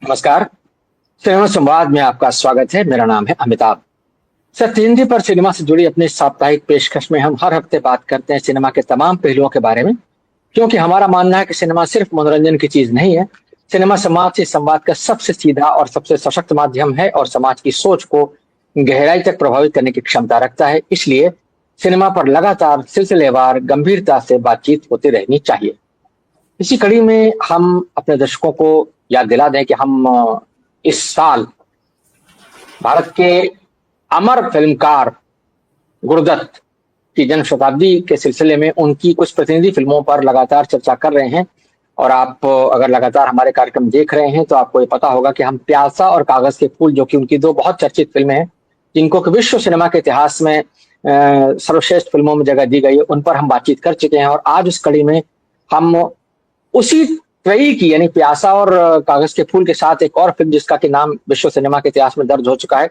नमस्कार। सिनेमा संवाद में आपका स्वागत है। मेरा नाम है अमिताभ। सत्य हिंदी पर सिनेमा से जुड़ी अपनी साप्ताहिक पेशकश में हम हर हफ्ते बात करते हैं सिनेमा के तमाम पहलुओं के बारे में, क्योंकि हमारा मानना है कि सिनेमा सिर्फ मनोरंजन की चीज नहीं है। सिनेमा समाज से संवाद का सबसे सीधा और सबसे सशक्त माध्यम है और समाज की सोच को गहराई तक प्रभावित करने की क्षमता रखता है। इसलिए सिनेमा पर लगातार सिलसिलेवार गंभीरता से बातचीत होती रहनी चाहिए। इसी कड़ी में हम अपने दर्शकों को याद दिला दें कि हम इस साल भारत के अमर फिल्मकार गुरुदत्त की जन्म शताब्दी के सिलसिले में उनकी कुछ प्रतिनिधि फिल्मों पर लगातार चर्चा कर रहे हैं। और आप अगर लगातार हमारे कार्यक्रम देख रहे हैं तो आपको ये पता होगा कि हम प्यासा और कागज के फूल, जो कि उनकी दो बहुत चर्चित फिल्में हैं, जिनको कि विश्व सिनेमा के इतिहास में सर्वश्रेष्ठ फिल्मों में जगह दी गई है, उन पर हम बातचीत कर चुके हैं। और आज उस कड़ी में हम उसी त्रयी की यानी प्यासा और कागज के फूल के साथ एक और फिल्म जिसका कि नाम विश्व सिनेमा के इतिहास में दर्ज हो चुका है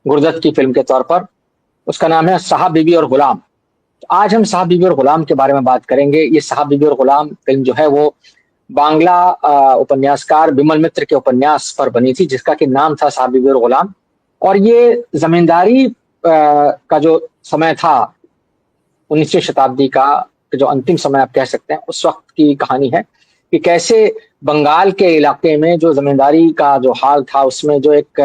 गुरुदत्त की फिल्म के तौर पर, उसका नाम है साहब बीबी और गुलाम। तो आज हम साहब बीबी और गुलाम के बारे में बात करेंगे। ये साहब बीबी और गुलाम फिल्म जो है वो बांग्ला उपन्यासकार बिमल मित्र के उपन्यास पर बनी थी, जिसका कि नाम था साहब बीबी और गुलाम। और ये जमींदारी का जो समय था 19वीं शताब्दी का, जो अंतिम समय आप कह सकते हैं, उस वक्त की कहानी है कि कैसे बंगाल के इलाके में जो जमींदारी का जो हाल था उसमें जो एक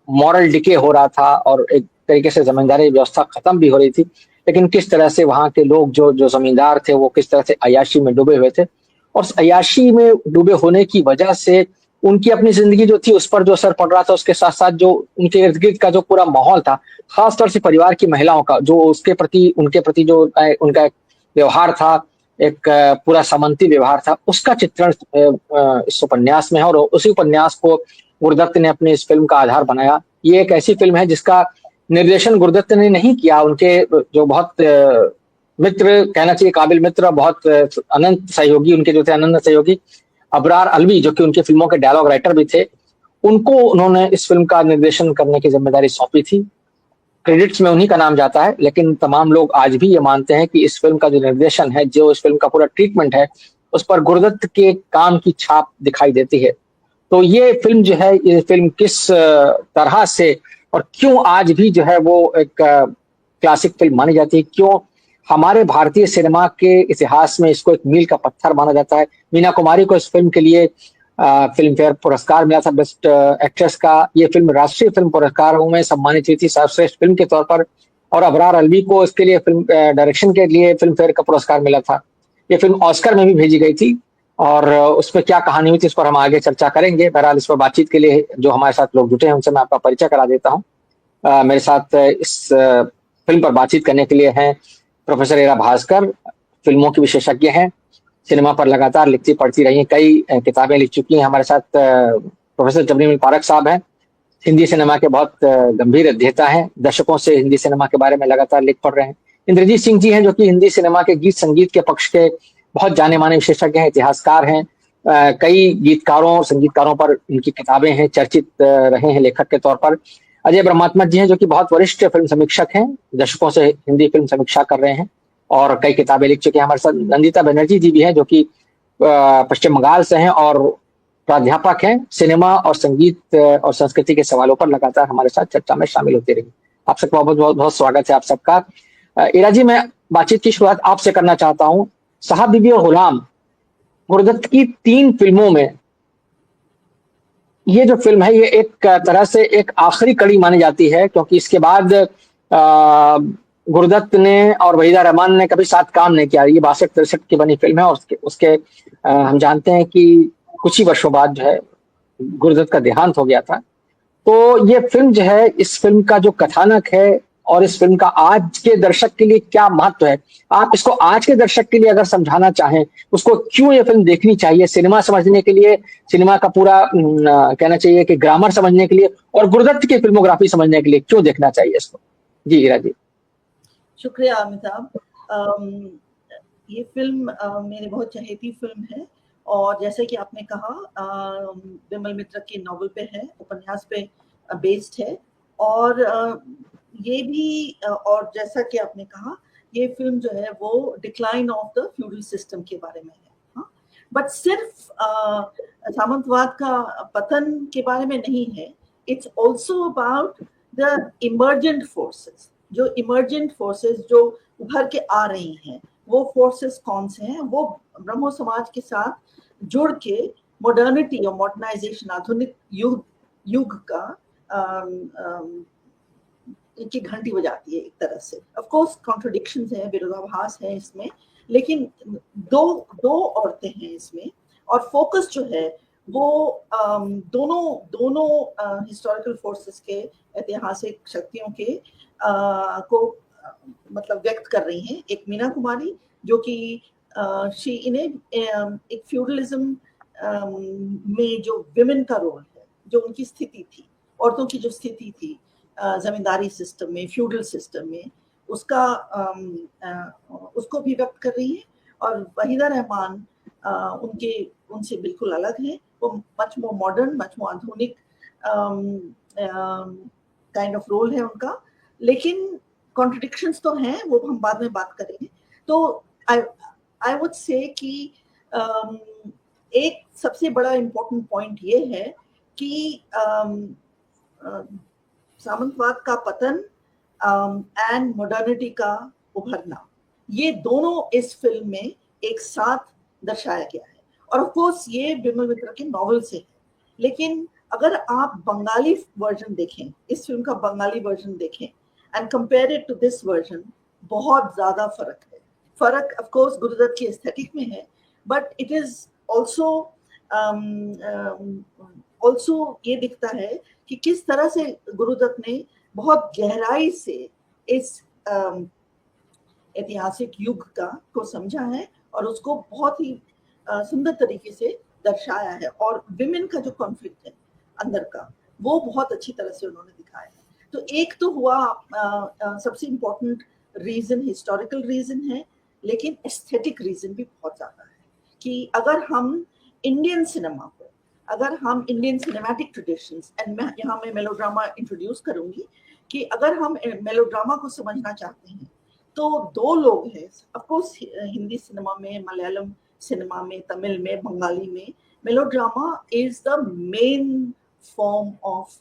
मॉरल डिके हो रहा था और एक तरीके से जमींदारी व्यवस्था खत्म भी हो रही थी, लेकिन किस तरह से वहां के लोग जो जो जमींदार थे वो किस तरह से अय्याशी में डूबे हुए थे और उस अय्याशी में डूबे होने की वजह से उनकी अपनी जिंदगी जो थी उस पर जो असर पड़ रहा था, उसके साथ साथ जो उनके इर्द गिर्द का जो पूरा माहौल था, खासतौर से परिवार की महिलाओं का जो उसके प्रति उनके प्रति जो उनका एक व्यवहार था, एक पूरा सामंती व्यवहार था, उसका चित्रण इस उपन्यास में है। और उसी उपन्यास को गुरुदत्त ने अपनी इस फिल्म का आधार बनाया। ये एक ऐसी फिल्म है जिसका निर्देशन गुरुदत्त ने नहीं किया, उनके जो बहुत मित्र, कहना चाहिए काबिल मित्र, बहुत अनंत सहयोगी उनके जो थे, अनंत सहयोगी अबरार अलवी, जो कि उनकी फिल्मों के डायलॉग राइटर भी थे, उनको उन्होंने इस फिल्म का निर्देशन करने की जिम्मेदारी सौंपी थी। क्रेडिट्स में उन्हीं का नाम जाता है, लेकिन तमाम लोग आज भी ये मानते हैं कि इस फिल्म का जो निर्देशन है, जो इस फिल्म का पूरा ट्रीटमेंट है, उस पर गुरुदत्त के काम की छाप दिखाई देती है। तो ये फिल्म जो है, ये फिल्म किस तरह से और क्यों आज भी जो है वो एक क्लासिक फिल्म मानी जाती है, क्यों हमारे भारतीय सिनेमा के इतिहास में इसको एक मील का पत्थर माना जाता है। मीना कुमारी को इस फिल्म के लिए फिल्म फेयर पुरस्कार मिला था बेस्ट एक्ट्रेस का। ये फिल्म राष्ट्रीय फिल्म पुरस्कारों में सम्मानित हुई थी सर्वश्रेष्ठ फिल्म के तौर पर। और अबरार अलवी को इसके लिए फिल्म डायरेक्शन के लिए फिल्म फेयर का पुरस्कार मिला था। ये फिल्म ऑस्कर में भी भेजी गई थी और उसमें क्या कहानी हुई थी इस पर हम आगे चर्चा करेंगे। बहरहाल इस पर बातचीत के लिए जो हमारे साथ लोग जुटे हैं उनसे मैं आपका परिचय करा देता हूँ। मेरे साथ इस फिल्म पर बातचीत करने के लिए हैं प्रोफेसर इरा भास्कर, फिल्मों की विशेषज्ञ हैं, सिनेमा पर लगातार लिखती पढ़ती रही हैं, कई किताबें लिख चुकी हैं। हमारे साथ प्रोफेसर जबरीन पारक साहब हैं, हिंदी सिनेमा के बहुत गंभीर अध्येता हैं, दशकों से हिंदी सिनेमा के बारे में लगातार लिख पढ़ रहे हैं। इंद्रजीत सिंह जी हैं, जो कि हिंदी सिनेमा के गीत संगीत के पक्ष के बहुत जाने माने विशेषज्ञ हैं, इतिहासकार हैं। कई गीतकारों संगीतकारों पर इनकी किताबें हैं, चर्चित रहे हैं लेखक के तौर पर। अजय ब्रह्मात्मा जी हैं, जो कि बहुत वरिष्ठ फिल्म समीक्षक हैं, दशकों से हिंदी फिल्म समीक्षा कर रहे हैं और कई किताबें लिख चुके हैं। हमारे साथ नंदिता बनर्जी जी भी हैं, जो कि पश्चिम बंगाल से हैं और प्राध्यापक हैं, सिनेमा और संगीत और संस्कृति के सवालों पर लगातार हमारे साथ चर्चा में शामिल होते रही। आप सबका बहुत बहुत बहुत स्वागत है आप सबका। इरा जी, मैं बातचीत की शुरुआत आपसे करना चाहता हूँ। साहब बीबी और गुलाम, गुरुदत्त की 3 फिल्मों में ये जो फिल्म है, ये एक तरह से एक आखिरी कड़ी मानी जाती है, क्योंकि इसके बाद गुरुदत्त ने और वहीदा रहमान ने कभी साथ काम नहीं किया। ये 62-63 की बनी फिल्म है और उसके हम जानते हैं कि कुछ ही वर्षों बाद जो है गुरुदत्त का देहांत हो गया था। तो ये फिल्म जो है, इस फिल्म का जो कथानक है और इस फिल्म का आज के दर्शक के लिए क्या महत्व है, आप इसको आज के दर्शक के लिए अगर समझाना चाहें, उसको क्यों ये फिल्म देखनी चाहिए, सिनेमा समझने के लिए, सिनेमा का पूरा कहना चाहिए कि ग्रामर समझने के लिए और गुरुदत्त की फिल्मोग्राफी समझने के लिए क्यों देखना चाहिए इसको? जी इरा जी। शुक्रिया अमिताभ। ये फिल्म मेरी बहुत चहेती फिल्म है और जैसे कि आपने कहा बिमल मित्र की नॉवल पे है, उपन्यास पे बेस्ड है। और ये भी और जैसा कि आपने कहा, ये फिल्म जो है वो decline of the feudal system के बारे में है। हाँ, बट सिर्फ सामंतवाद का पतन के बारे में नहीं है, it's also about the emergent forces, जो इमर्जेंट फोर्सेस जो उभर के आ रही हैं, वो फोर्सेस कौन से हैं, वो ब्रह्मो समाज के साथ जुड़ के मॉडर्निटी और मॉडर्नाइजेशन, आधुनिक युग का की घंटी बजाती है एक तरह से। ऑफ कोर्स कॉन्ट्रडिक्शंस है, विरोधाभास है इसमें, लेकिन दो औरतें हैं इसमें, और फोकस जो है वो दोनों हिस्टोरिकल फोर्सेस के, ऐतिहासिक शक्तियों के को मतलब व्यक्त कर रही हैं। एक मीना कुमारी जो कि शी इन्हें एक फ्यूडलिज्म में जो विमेन का रोल है, जो उनकी स्थिति थी, औरतों की जो स्थिति थी जमींदारी सिस्टम में, फ्यूडल सिस्टम में, उसको भी व्यक्त कर रही है। और वहीदा रहमान उनसे बिल्कुल अलग है, वो much more modern, much more आधुनिक काइंड ऑफ रोल है उनका, लेकिन कॉन्ट्रडिक्शंस तो हैं, वो हम बाद में बात करेंगे। तो आई वुड से कि एक सबसे बड़ा इम्पोर्टेंट पॉइंट ये है कि सामंतवाद का पतन एंड मॉडर्निटी का उभरना, ये दोनों इस फिल्म में एक साथ दर्शाया गया है। और ऑफ कोर्स ये बिमल मित्रा के नॉवल से है, लेकिन अगर आप बंगाली वर्जन देखें, इस फिल्म का बंगाली वर्जन देखें and compare it to this version, बहुत ज्यादा फर्क है। फर्क ऑफ कोर्स गुरुदत्त की एस्थेटिक में है, बट इट इज ऑल्सो ये दिखता है कि किस तरह से गुरुदत्त ने बहुत गहराई से इस ऐतिहासिक युग को समझा है और उसको बहुत ही सुंदर तरीके से दर्शाया है। और विमेन का जो कॉन्फ्लिक्ट है अंदर का, वो बहुत अच्छी तरह से उन्होंने दिखाया है। तो एक तो हुआ सबसे इम्पोर्टेंट रीजन हिस्टोरिकल रीजन है, लेकिन एस्थेटिक रीजन भी बहुत ज्यादा है कि अगर हम इंडियन सिनेमा को, अगर हम इंडियन सिनेमैटिक ट्रेडिशंस, एंड मैं यहाँ में मेलोड्रामा इंट्रोड्यूस करूंगी, कि अगर हम मेलोड्रामा को समझना चाहते हैं तो दो लोग हैं। ऑफ कोर्स हिंदी सिनेमा में, मलयालम सिनेमा में, तमिल में, बंगाली में melodrama is the main form of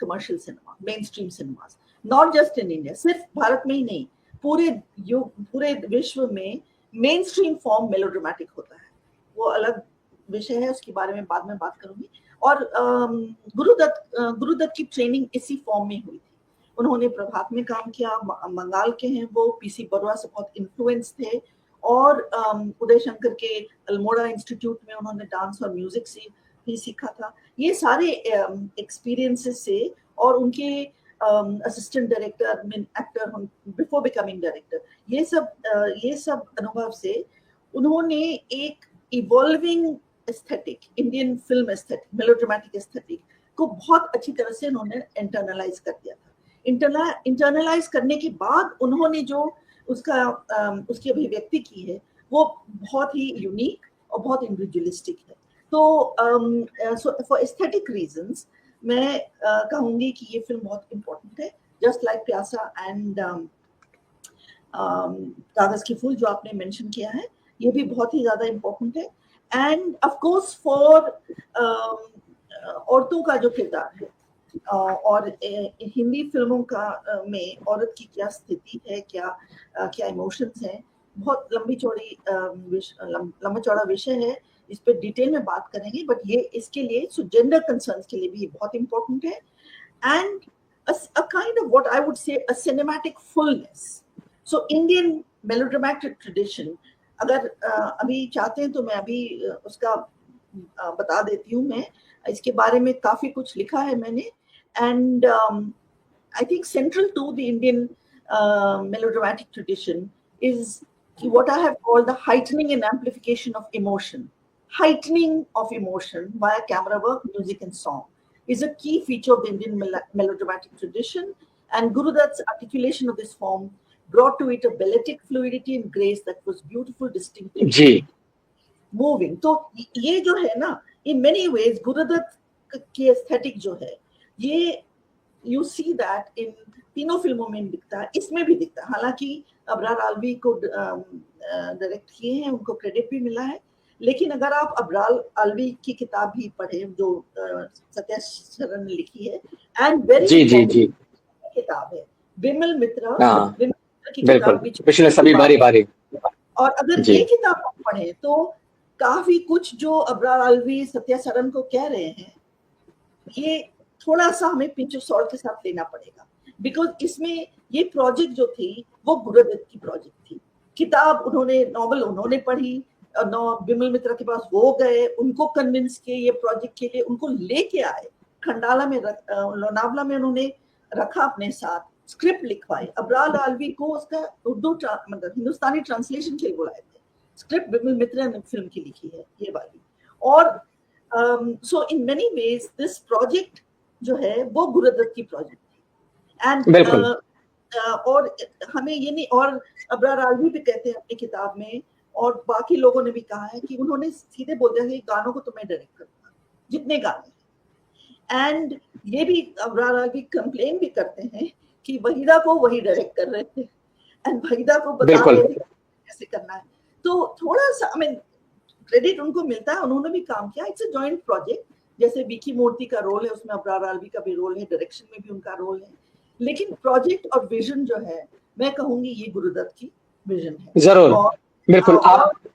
commercial cinema, main stream cinemas, not just in India, सिर्फ भारत में ही नहीं, पूरे विश्व में मेन स्ट्रीम फॉर्म मेलोड्रामेटिक होता है। वो अलग विषय है, उसके बारे में बाद में बात करूंगी। और गुरुदत्त की ट्रेनिंग इसी फॉर्म में हुई थी। उन्होंने प्रभात में काम किया, बंगाल के हैं वो, पीसी बरुआ से बहुत इन्फ्लुएंस थे, और उदय शंकर के अल्मोड़ा इंस्टीट्यूट में उन्होंने डांस और म्यूजिक से ही सीखा था। ये सारे एक्सपीरियंसेस से, और उनके assistant director, actor before becoming director, ये सब अनुभव से उन्होंने एक evolving aesthetic, Indian film aesthetic, melodramatic aesthetic को बहुत अच्छी तरह से उन्होंने इंटरनलाइज कर दिया था। इंटरनलाइज करने के बाद उन्होंने जो उसकी अभिव्यक्ति की है, वो बहुत ही यूनिक और बहुत इंडिविजुअलिस्टिक है। तो फॉर एस्थेटिक रीजंस मैं कहूंगी कि ये फिल्म बहुत इंपॉर्टेंट है, जस्ट लाइक प्यासा एंड कागज के फूल जो आपने मेंशन किया है, ये भी बहुत ही ज्यादा इंपॉर्टेंट है। एंड ऑफ कोर्स फॉर औरतों का जो किरदार है, और हिंदी फिल्मों का में औरत की क्या स्थिति है, क्या इमोशंस हैं, बहुत लंबा चौड़ा विषय है, इस पे डिटेल में बात करेंगे, बट ये इसके लिए जेंडर कंसर्न्स के लिए भी बहुत इंपॉर्टेंट है। And a kind of what I would say a cinematic fullness. So Indian melodramatic tradition, अगर अभी चाहते हैं तो मैं अभी उसका बता देती हूँ। मैं इसके बारे में काफी कुछ लिखा है मैंने, and I think central to the Indian melodramatic tradition is what I have called the heightening and amplification of emotion. Heightening of emotion via camera work, music and song is a key feature of the Indian melodramatic tradition, and Gurudatt's articulation of this form brought to it a balletic fluidity and grace that was beautiful, distinctive, moving. तो ये जो है ना, in many ways Gurudatt की aesthetic जो है, ये you see that in तीनों फिल्मों में दिखता है, इसमें भी दिखता है। हालांकि अबरार आलवी को डायरेक्ट किए हैं, उनको क्रेडिट भी मिला है। लेकिन अगर आप अबरार आलवी की किताब भी पढ़े जो सत्या शरण ने लिखी है, एंड वेरी जी जी जी, किताब है विमल मित्रा, हाँ विमल मित्रा की बिल्कुल, किताब भी पिछले सभी बारी बारी। और अगर जी ये किताब आप पढ़े तो काफी कुछ जो अबरार आलवी सत्या शरण को कह रहे हैं, ये थोड़ा सा हमें पिंच ऑफ सॉल्ट के साथ लेना पड़ेगा, बिकॉज इसमें ये प्रोजेक्ट जो थी वो गुरुदत्त की प्रोजेक्ट थी। किताब उन्होंने, नॉवल उन्होंने पढ़ी, विमल मित्रा के पास वो गए, उनको कन्विंस किए ये प्रोजेक्ट के लिए, उनको लेके आए, खंडाला में लोनावला में उन्होंने रखा अपने साथ, स्क्रिप्ट लिखवाई, अबरार आलवी को उसका उर्दू मतलब हिंदुस्तानी ट्रांसलेशन के लिए बुलाए थे। स्क्रिप्ट विमल मित्रा ने फिल्म की लिखी है ये वाली। और so in many ways this project जो है वो गुरुदत्त की प्रोजेक्ट थी। एंड और हमें ये नहीं, और अबरार आलवी भी कहते हैं अपनी किताब में, और बाकी लोगों ने भी कहा है कि उन्होंने सीधे बोल दिया कि गानों को तो मैं डायरेक्ट करूंगा जितने गाने हैं। एंड ये भी अबरार आलवी कंप्लेन भी करते हैं कि वहीदा को वही डायरेक्ट कर रहे थे, एंड वहीदा को बता रहे थे कैसे करना है। तो थोड़ा सा क्रेडिट उनको मिलता है, उन्होंने भी काम किया, इट्स अ जॉइंट प्रोजेक्ट। जैसे विकी मूर्ति का रोल है उसमें, अबरार आलवी का भी रोल है, डायरेक्शन में भी उनका रोल है, लेकिन प्रोजेक्ट और विजन जो है मैं कहूंगी ये गुरुदत्त की विजन है। जरूर, बिल्कुल।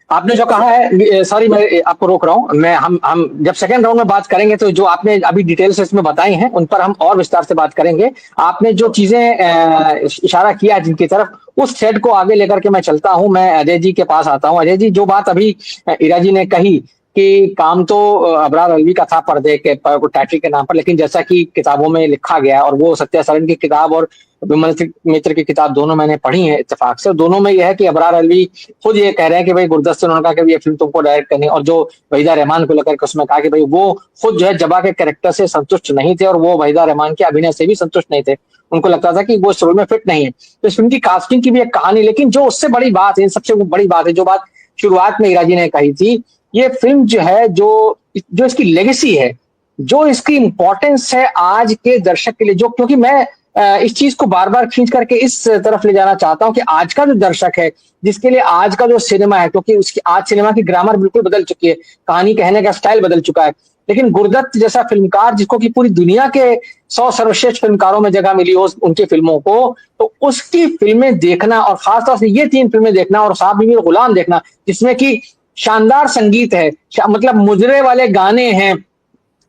आपने जो कहा है, सॉरी मैं आपको रोक रहा हूँ, मैं हम जब सेकंड राउंड में बात करेंगे तो जो आपने अभी डिटेल्स इसमें बताई हैं उन पर हम और विस्तार से बात करेंगे। आपने जो चीजें इशारा किया जिनकी तरफ, उस थ्रेड को आगे लेकर के मैं चलता हूँ, मैं अजय जी के पास आता हूँ। अजय जी, जो बात अभी इरा जी ने कही कि काम तो अबरार आलवी का था पर्दे के टाइटल के नाम पर, लेकिन जैसा कि किताबों में लिखा गया, और वो सत्या शरण की किताब और विमल मित्र की किताब दोनों मैंने पढ़ी है इत्तेफाक से, दोनों में यह है कि अबरार आलवी खुद ये कह रहे हैं कि भाई गुरुदत्त से उन्होंने कहा कि ये फिल्म तुमको डायरेक्ट करनी, और जो वहीदा रहमान को लेकर के उसमें कहा कि भाई वो खुद जो है जबा के कैरेक्टर से संतुष्ट नहीं थे और वो वहीदा रहमान के अभिनय से भी संतुष्ट नहीं थे, उनको लगता था कि वो इस रोल में फिट नहीं है। तो इस फिल्म की कास्टिंग की भी एक कहानी, लेकिन जो उससे बड़ी बात है, सबसे बड़ी बात है, जो बात शुरुआत में इरा जी ने कही थी, ये फिल्म जो है जो इसकी लेगेसी है, जो इसकी इंपॉर्टेंस है आज के दर्शक के लिए, जो क्योंकि मैं इस चीज को बार बार खींच करके इस तरफ ले जाना चाहता हूं कि आज का जो दर्शक है, जिसके लिए आज का जो सिनेमा है, क्योंकि उसकी आज सिनेमा की ग्रामर बिल्कुल बदल चुकी है, कहानी कहने का स्टाइल बदल चुका है, लेकिन गुरुदत्त जैसा फिल्मकार जिसको कि पूरी दुनिया के 100 सर्वश्रेष्ठ फिल्मकारों में जगह मिली हो उनकी फिल्मों को, तो उसकी फिल्में देखना और खासतौर से ये 3 फिल्में देखना और साहब बीवी गुलाम देखना, जिसमें कि शानदार संगीत है, मतलब मुजरे वाले गाने हैं,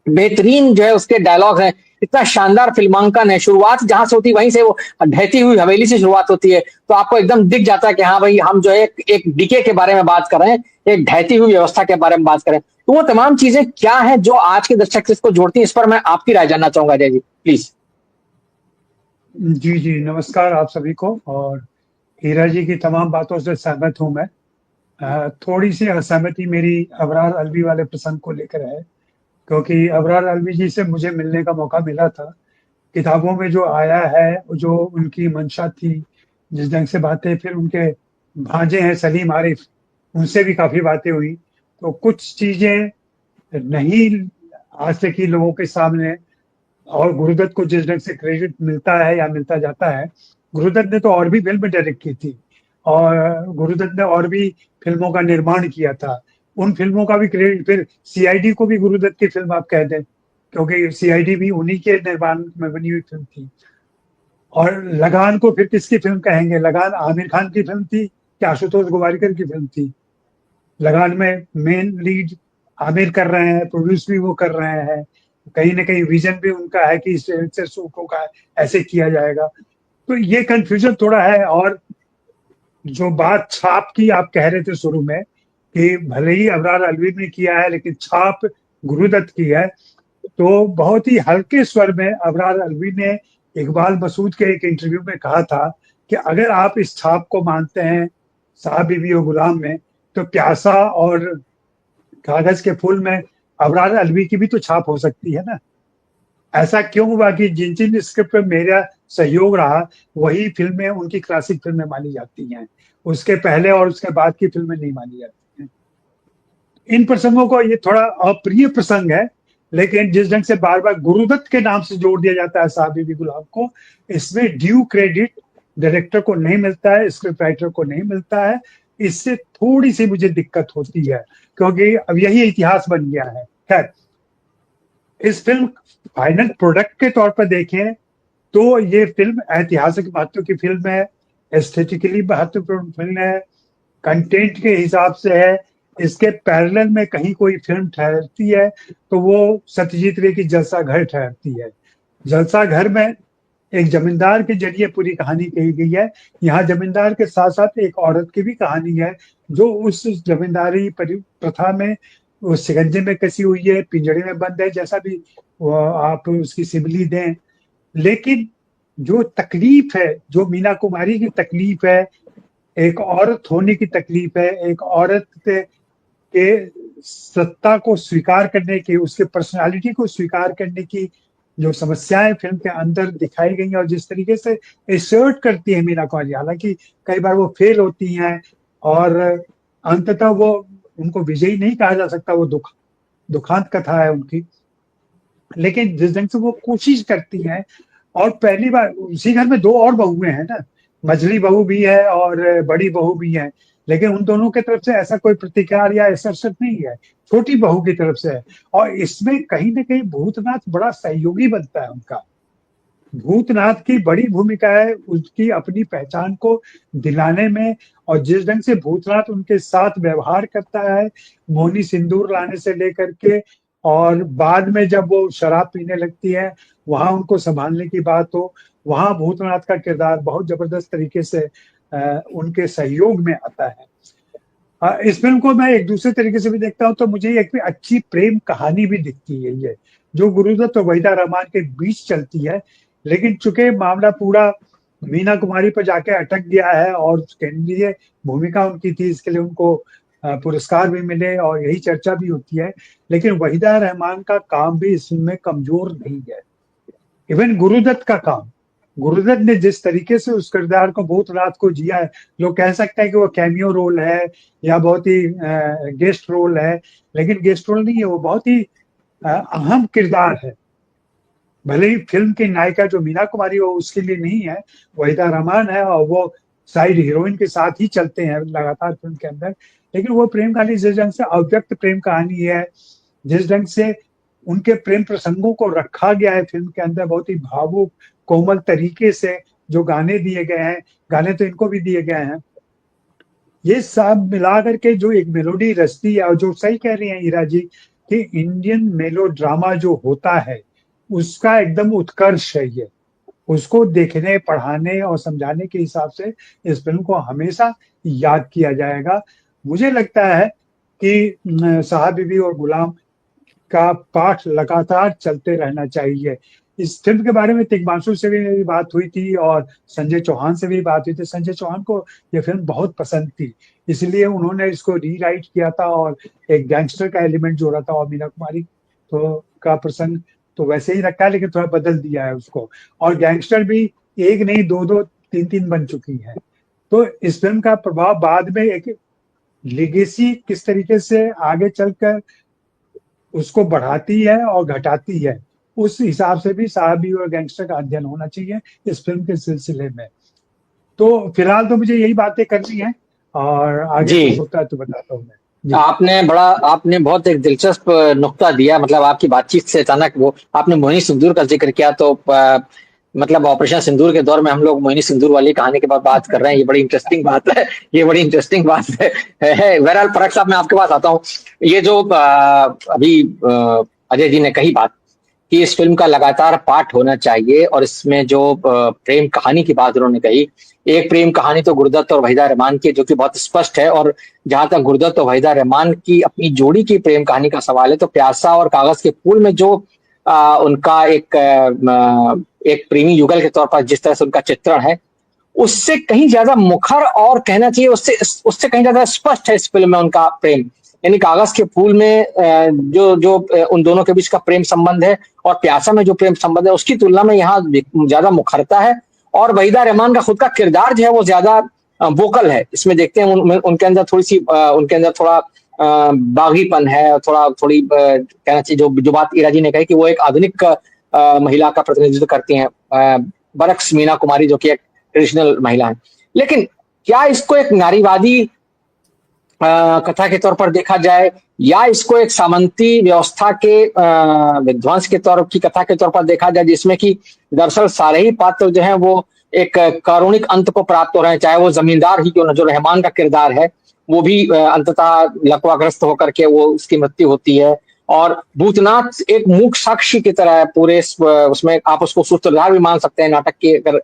बेहतरीन जो है उसके डायलॉग हैं, इतना शानदार फिल्मांकन है, शुरुआत जहां से होती है वहीं से वो ढहती हुई हवेली से शुरुआत होती है, तो आपको एकदम दिख जाता है कि हाँ भाई हम जो है एक डीके के बारे में बात कर रहे हैं, एक ढहती हुई व्यवस्था के बारे में बात करें। तो वो तमाम चीजें क्या है जो आज के दर्शक से इसको जोड़ती है, इस पर मैं आपकी राय जानना चाहूंगा अजय जी, प्लीज। जी जी, नमस्कार आप सभी को। और हीरा जी की तमाम बातों से सहमत हूं मैं। थोड़ी सी असहमति मेरी अबरार आलवी वाले प्रसंग को लेकर है, क्योंकि अबरार आलवी जी से मुझे मिलने का मौका मिला था। किताबों में जो आया है, जो उनकी मंशा थी, जिस ढंग से बातें, फिर उनके भांजे हैं सलीम आरिफ, उनसे भी काफी बातें हुई, तो कुछ चीजें नहीं आज तक की लोगों के सामने। और गुरुदत्त को जिस ढंग से क्रेडिट मिलता है या मिलता जाता है, गुरुदत्त ने तो और भी फिल्म डायरेक्ट की थी, और गुरुदत्त ने और भी फिल्मों का निर्माण किया था। उन फिल्मों का भी क्रेडिट, फिर सीआईडी को भी गुरुदत्त की फिल्म आप कह दें, क्योंकि सीआईडी भी उन्हीं के निर्माण में बनी हुई फिल्म थी। और लगान को फिर किसकी फिल्म कहेंगे? लगान आमिर खान की फिल्म थी कि आशुतोष गोवारिकर की फिल्म थी? लगान में मेन लीड आमिर कर रहे हैं, प्रोड्यूस भी वो कर रहे हैं, कहीं ना कहीं विजन भी उनका है कि इस शो का ऐसे किया जाएगा। तो ये कंफ्यूजन थोड़ा है। और जो बात छाप की आप कह रहे थे शुरू में, कि भले ही अबरार आलवी ने किया है लेकिन छाप गुरुदत्त की है, तो बहुत ही हल्के स्वर में अबरार आलवी ने इकबाल मसूद के एक इंटरव्यू में कहा था कि अगर आप इस छाप को मानते हैं साहब बीवी और गुलाम में, तो प्यासा और कागज के फूल में अबरार आलवी की भी तो छाप हो सकती है ना। ऐसा क्यों हुआ कि जिन जिन स्क्रिप्ट में मेरा सहयोग रहा, वही फिल्में उनकी क्लासिक फिल्में मानी जाती हैं, उसके पहले और उसके बाद की फिल्में नहीं मानी जाती हैं। इन प्रसंगों को, ये थोड़ा अप्रिय प्रसंग है, लेकिन जिस ढंग से बार बार गुरुदत्त के नाम से जोड़ दिया जाता है साहब बीवी गुलाम को, इसमें ड्यू क्रेडिट डायरेक्टर को नहीं मिलता है, स्क्रिप्ट राइटर को नहीं मिलता है। इससे थोड़ी सी मुझे दिक्कत होती है, क्योंकि अब यही इतिहास बन गया है। खैर, इस फिल्म फाइनल प्रोडक्ट के तौर पर देखें तो ये फिल्म ऐतिहासिक महत्व की फिल्म है, एस्थेटिकली महत्वपूर्ण फिल्म है, कंटेंट के हिसाब से है। इसके पैरेलल में कहीं कोई फिल्म ठहरती है तो वो सत्यजीत रे की जलसा घर ठहरती है। जलसा घर में एक जमींदार के जरिए पूरी कहानी कही गई है। यहाँ जमींदार के साथ साथ एक औरत की भी कहानी है, जो उस जमींदारी प्रथा में वो शिकंजे में कसी हुई है, पिंजड़े में बंद है, जैसा भी आप उसकी सिमिली दें। लेकिन जो तकलीफ है, जो मीना कुमारी की तकलीफ है, एक औरत होने की तकलीफ है, एक औरत के सत्ता को स्वीकार करने की, उसके पर्सनालिटी को स्वीकार करने की जो समस्याएं फिल्म के अंदर दिखाई गई हैं और जिस तरीके से एसर्ट करती है मीना कुमारी, हालांकि कई बार वो फेल होती हैं और अंततः वो, उनको विजयी नहीं कहा जा सकता, वो दुखांत कथा है उनकी। लेकिन जिस ढंग से वो कोशिश करती हैं, और पहली बार उसी घर में दो और बहुएं हैं ना, मझली बहू भी है और बड़ी बहू भी है, लेकिन उन दोनों की तरफ से ऐसा कोई प्रतिकार या असर नहीं है, छोटी बहू की तरफ से है। और इसमें कहीं ना कहीं भूतनाथ बड़ा सहयोगी बनता है उनका। भूतनाथ की बड़ी भूमिका है उसकी अपनी पहचान को दिलाने में, और जिस ढंग से भूतनाथ उनके साथ व्यवहार करता है, मोहनी सिंदूर लाने से लेकर के, और बाद में जब वो शराब पीने लगती है, वहां उनको संभालने की बात हो, वहां भूतनाथ का किरदार बहुत जबरदस्त तरीके से उनके सहयोग में आता है। इस फिल्म को मैं एक दूसरे तरीके से भी देखता हूँ तो मुझे एक अच्छी प्रेम कहानी भी दिखती है ये, जो गुरुदत्त और वहीदा रहमान के बीच चलती है। लेकिन चूंकि मामला पूरा मीना कुमारी पर जाके अटक गया है और केंद्रीय भूमिका उनकी थी, इसके लिए उनको पुरस्कार भी मिले और यही चर्चा भी होती है, लेकिन वहीदा रहमान का काम भी इसमें कमजोर नहीं है। इवन गुरुदत्त का काम, गुरुदत्त ने जिस तरीके से उस किरदार को भूतनाथ को जिया है, लोग कह सकते हैं कि वो कैमियो रोल है या बहुत ही गेस्ट रोल है, लेकिन गेस्ट रोल नहीं है, वो बहुत ही अहम किरदार है। भले ही फिल्म की नायिका जो मीना कुमारी हो उसके लिए नहीं है, वहीदा रहमान है, और वो साइड हीरोइन के साथ ही चलते हैं लगातार फिल्म के अंदर। लेकिन वो प्रेम कहानी जिस ढंग से अव्यक्त प्रेम कहानी है, जिस ढंग से उनके प्रेम प्रसंगों को रखा गया है फिल्म के अंदर, बहुत ही भावुक कोमल तरीके से जो गाने दिए गए हैं, गाने तो इनको भी दिए गए हैं, ये सब मिला करके जो एक मेलोडी रचती है। और जो सही कह रही हैं ईरा जी कि इंडियन मेलो ड्रामा जो होता है उसका एकदम उत्कर्ष है ये, उसको देखने, पढ़ाने और समझाने के हिसाब से इस फिल्म को हमेशा याद किया जाएगा। मुझे लगता है कि साहब बीबी और गुलाम का पाठ लगातार चलते रहना चाहिए। इस फिल्म के बारे में तिग्मांशु से भी मेरी बात हुई थी और संजय चौहान से भी बात हुई थी। संजय चौहान को ये फिल्म बहुत पसंद थी, इसलिए उन्होंने इसको रीराइट किया था और एक गैंगस्टर का एलिमेंट जोड़ा था, और मीना कुमारी तो का प्रसंग तो वैसे ही रखा है, लेकिन थोड़ा बदल दिया है उसको, और गैंगस्टर भी एक नहीं, दो दो तीन तीन बन चुकी है। तो इस फिल्म का प्रभाव बाद में एक लेगेसी किस तरीके से आगे चलकर उसको बढ़ाती है और घटाती है, उस हिसाब से भी साहबी और गैंगस्टर का अध्ययन होना चाहिए इस फिल्म के सिलसिले में। तो फिलहाल तो मुझे यही बातें करनी है, और आगे कुछ होता है तो बताता हूँ मैं। आपने बहुत एक दिलचस्प नुक्ता दिया, मतलब आपकी बातचीत से अचानक वो आपने मोहिनी सिंदूर का जिक्र किया, तो मतलब ऑपरेशन सिंदूर के दौर में हम लोग मोहिनी सिंदूर वाली कहानी के बाद बात कर रहे हैं, ये बड़ी इंटरेस्टिंग बात है, ये बड़ी इंटरेस्टिंग बात है। बहरहाल परख साहब, मैं आपके पास आता हूँ। ये जो अभी अजय जी ने कही बात कि इस फिल्म का लगातार पाठ होना चाहिए, और इसमें जो प्रेम कहानी की बात उन्होंने कही, एक प्रेम कहानी तो गुरुदत्त और वहीदा रहमान की, जो कि बहुत स्पष्ट है, और जहां तक गुरुदत्त और वहीदा रहमान की अपनी जोड़ी की प्रेम कहानी का सवाल है, तो प्यासा और कागज के फूल में जो उनका एक प्रेमी युगल के तौर पर जिस तरह से उनका चित्रण है, उससे कहीं ज्यादा मुखर और कहना चाहिए उससे कहीं ज्यादा स्पष्ट है इस फिल्म में उनका प्रेम। यानी कागज के फूल में जो उन दोनों के बीच का प्रेम संबंध है और प्यासा में जो प्रेम संबंध है, उसकी तुलना में यहाँ ज्यादा मुखरता है, और वहीदा रहमान का खुद का किरदार जो है वो ज्यादा वोकल है। इसमें देखते हैं उनके अंदर थोड़ा बागीपन है, थोड़ी कहना चाहिए जो बात ईरा जी ने कही कि वो एक आधुनिक महिला का प्रतिनिधित्व करती हैं, बरक्स मीना कुमारी, जो कि एक ट्रेडिशनल महिला है। लेकिन क्या इसको एक नारीवादी कथा के तौर पर देखा जाए, या इसको एक सामंती व्यवस्था के विध्वंस के तौर की कथा के तौर पर देखा जाए, जिसमें कि दरअसल सारे ही पात्र जो हैं वो एक कारुणिक अंत को प्राप्त हो रहे हैं, चाहे वो जमींदार ही जो रहमान का किरदार है वो भी अंततः लकवाग्रस्त होकर के वो उसकी मृत्यु होती है, और भूतनाथ एक मूक साक्षी की तरह है पूरे उसमें, आप उसको सूत्रधार भी मान सकते हैं नाटक के अगर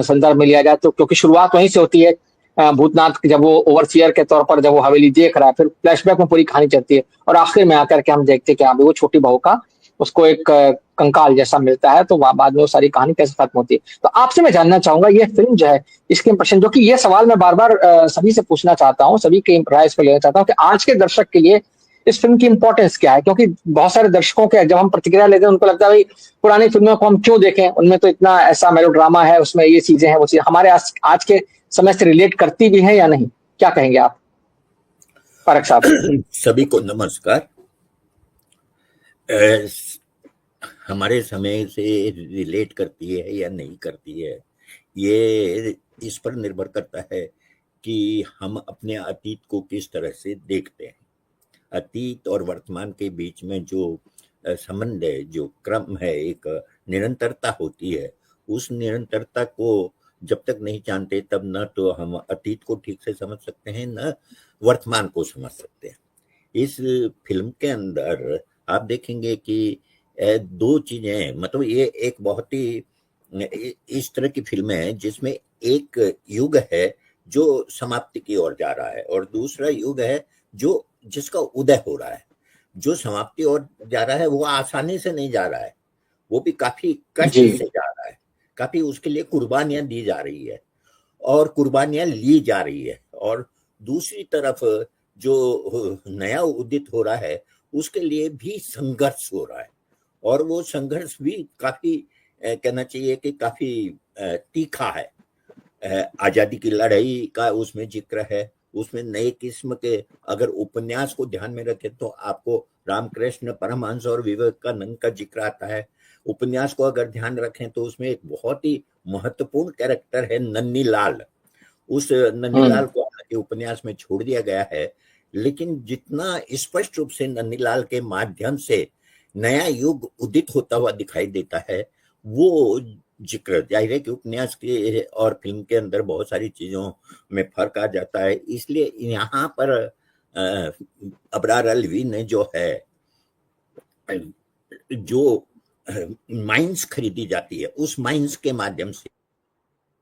संदर्भ में लिया जाए तो, क्योंकि शुरुआत वहीं से होती है। भूतनाथ जब वो ओवरसियर के तौर पर जब वो हवेली देख रहा है, फिर फ्लैशबैक में पूरी कहानी चलती है और आखिर में आकर के हम देखते हैं कि हाँ वो छोटी बहू का उसको एक कंकाल जैसा मिलता है, तो बाद में वो सारी कहानी कैसे खत्म होती है। तो आपसे मैं जानना चाहूंगा ये फिल्म जो है, इसके इंप्रेशन, जो कि ये सवाल मैं बार बार सभी से पूछना चाहता हूँ, सभी के राय इस पर लेना चाहता हूँ कि आज के दर्शक के लिए इस फिल्म की इंपॉर्टेंस क्या है, क्योंकि बहुत सारे दर्शकों के जब हम प्रतिक्रिया लेते हैं उनको लगता है भाई पुरानी फिल्मों को हम क्यों देखें, उनमें तो इतना ऐसा मेलोड्रामा है, उसमें ये चीजें हैं वो चीजें हमारे आज के समय से रिलेट करती भी हैं या नहीं, क्या कहेंगे आप फारक साहब? सभी को नमस्कार। हमारे समय से रिलेट करती है या नहीं करती है, ये इस पर निर्भर करता है कि हम अपने अतीत को किस तरह से देखते हैं। अतीत और वर्तमान के बीच में जो संबंध है, जो क्रम है, एक निरंतरता होती है, उस निरंतरता को जब तक नहीं जानते तब न तो हम अतीत को ठीक से समझ सकते हैं, न वर्तमान को समझ सकते हैं। इस फिल्म के अंदर आप देखेंगे कि दो चीजें, मतलब ये एक बहुत ही इस तरह की फिल्म है जिसमें एक युग है जो समाप्ति की ओर जा रहा है और दूसरा युग है जो जिसका उदय हो रहा है। जो समाप्ति ओर जा रहा है वो आसानी से नहीं जा रहा है, वो भी काफी कष्ट से जा रहा है, काफी उसके लिए कुर्बानियां दी जा रही है और कुर्बानियां ली जा रही है। और दूसरी तरफ जो नया उदित हो रहा है उसके लिए भी संघर्ष हो रहा है, और वो संघर्ष भी काफी कहना चाहिए कि काफी तीखा है। आजादी की लड़ाई का उसमें जिक्र है, उसमें नए किस्म के, अगर उपन्यास को ध्यान में रखें तो आपको रामकृष्ण परमहंस और विवेकानंद का जिक्र आता है। उपन्यास को अगर ध्यान रखें तो उसमें एक बहुत ही महत्वपूर्ण कैरेक्टर है नन्नीलाल। उस नन्नीलाल को हालांकि उपन्यास में छोड़ दिया गया है, लेकिन जितना स्पष्ट रूप से नन्नीलाल के माध्यम से नया युग उदित होता हुआ दिखाई देता है, वो जिक्र जाहिर है कि उपन्यास के और फिल्म के अंदर बहुत सारी चीजों में फर्क आ जाता है। इसलिए यहाँ पर अबरार अलवी ने जो है, जो माइंस खरीदी जाती है उस माइंस के माध्यम से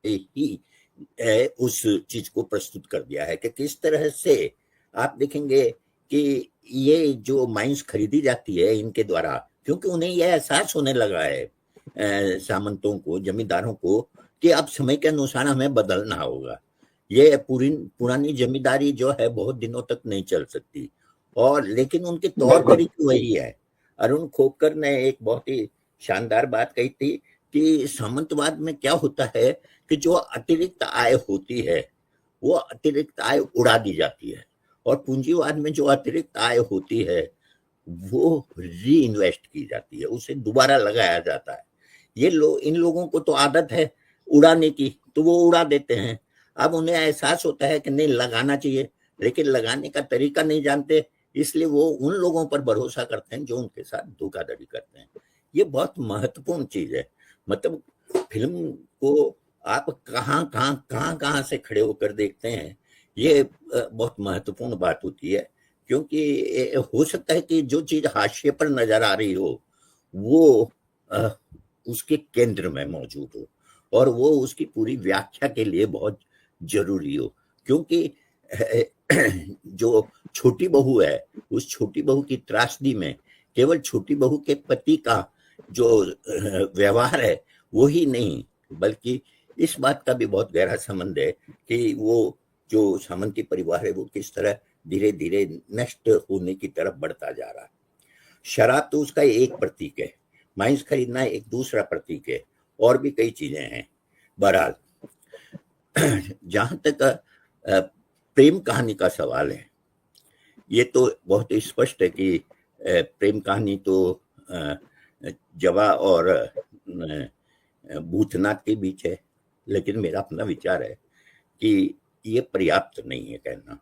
ही उस चीज को प्रस्तुत कर दिया है कि किस तरह से आप देखेंगे कि ये जो माइंस खरीदी जाती है इनके द्वारा, क्योंकि उन्हें यह एहसास होने लगा है सामंतों को, जमींदारों को, कि अब समय के अनुसार हमें बदलना होगा। ये पुरानी जमींदारी जो है बहुत दिनों तक नहीं चल सकती, और लेकिन उनके तौर तरीके वही है। अरुण खोकर ने एक बहुत ही शानदार बात कही थी कि सामंतवाद में क्या होता है कि जो अतिरिक्त आय होती है वो अतिरिक्त आय उड़ा दी जाती है, और पूंजीवाद में जो अतिरिक्त आय होती है वो री इन्वेस्ट की जाती है, उसे दोबारा लगाया जाता है। इन लोगों को तो आदत है उड़ाने की, तो वो उड़ा देते हैं। अब उन्हें एहसास होता है कि नहीं लगाना चाहिए, लेकिन लगाने का तरीका नहीं जानते, इसलिए वो उन लोगों पर भरोसा करते हैं जो उनके साथ धोखाधड़ी करते हैं। ये बहुत महत्वपूर्ण चीज है। मतलब फिल्म को आप कहाँ से खड़े होकर देखते हैं, ये बहुत महत्वपूर्ण बात होती है, क्योंकि हो सकता है कि जो चीज हाशिए पर नजर आ रही हो वो उसके केंद्र में मौजूद हो, और वो उसकी पूरी व्याख्या के लिए बहुत जरूरी हो। क्योंकि जो छोटी बहू है, उस छोटी बहू की त्रासदी में केवल छोटी बहू के पति का जो व्यवहार है वो ही नहीं, बल्कि इस बात का भी बहुत गहरा संबंध है कि वो जो सामंती परिवार है वो किस तरह धीरे धीरे नष्ट होने की तरफ बढ़ता जा रहा है। शराब तो उसका एक प्रतीक है, माइंस खरीदना एक दूसरा प्रतीक है, और भी कई चीजें हैं। बहरहाल जहां तक प्रेम कहानी का सवाल है, ये तो बहुत स्पष्ट है कि प्रेम कहानी तो जवा और भूतनाथ के बीच है, लेकिन मेरा अपना विचार है कि ये पर्याप्त नहीं है कहना।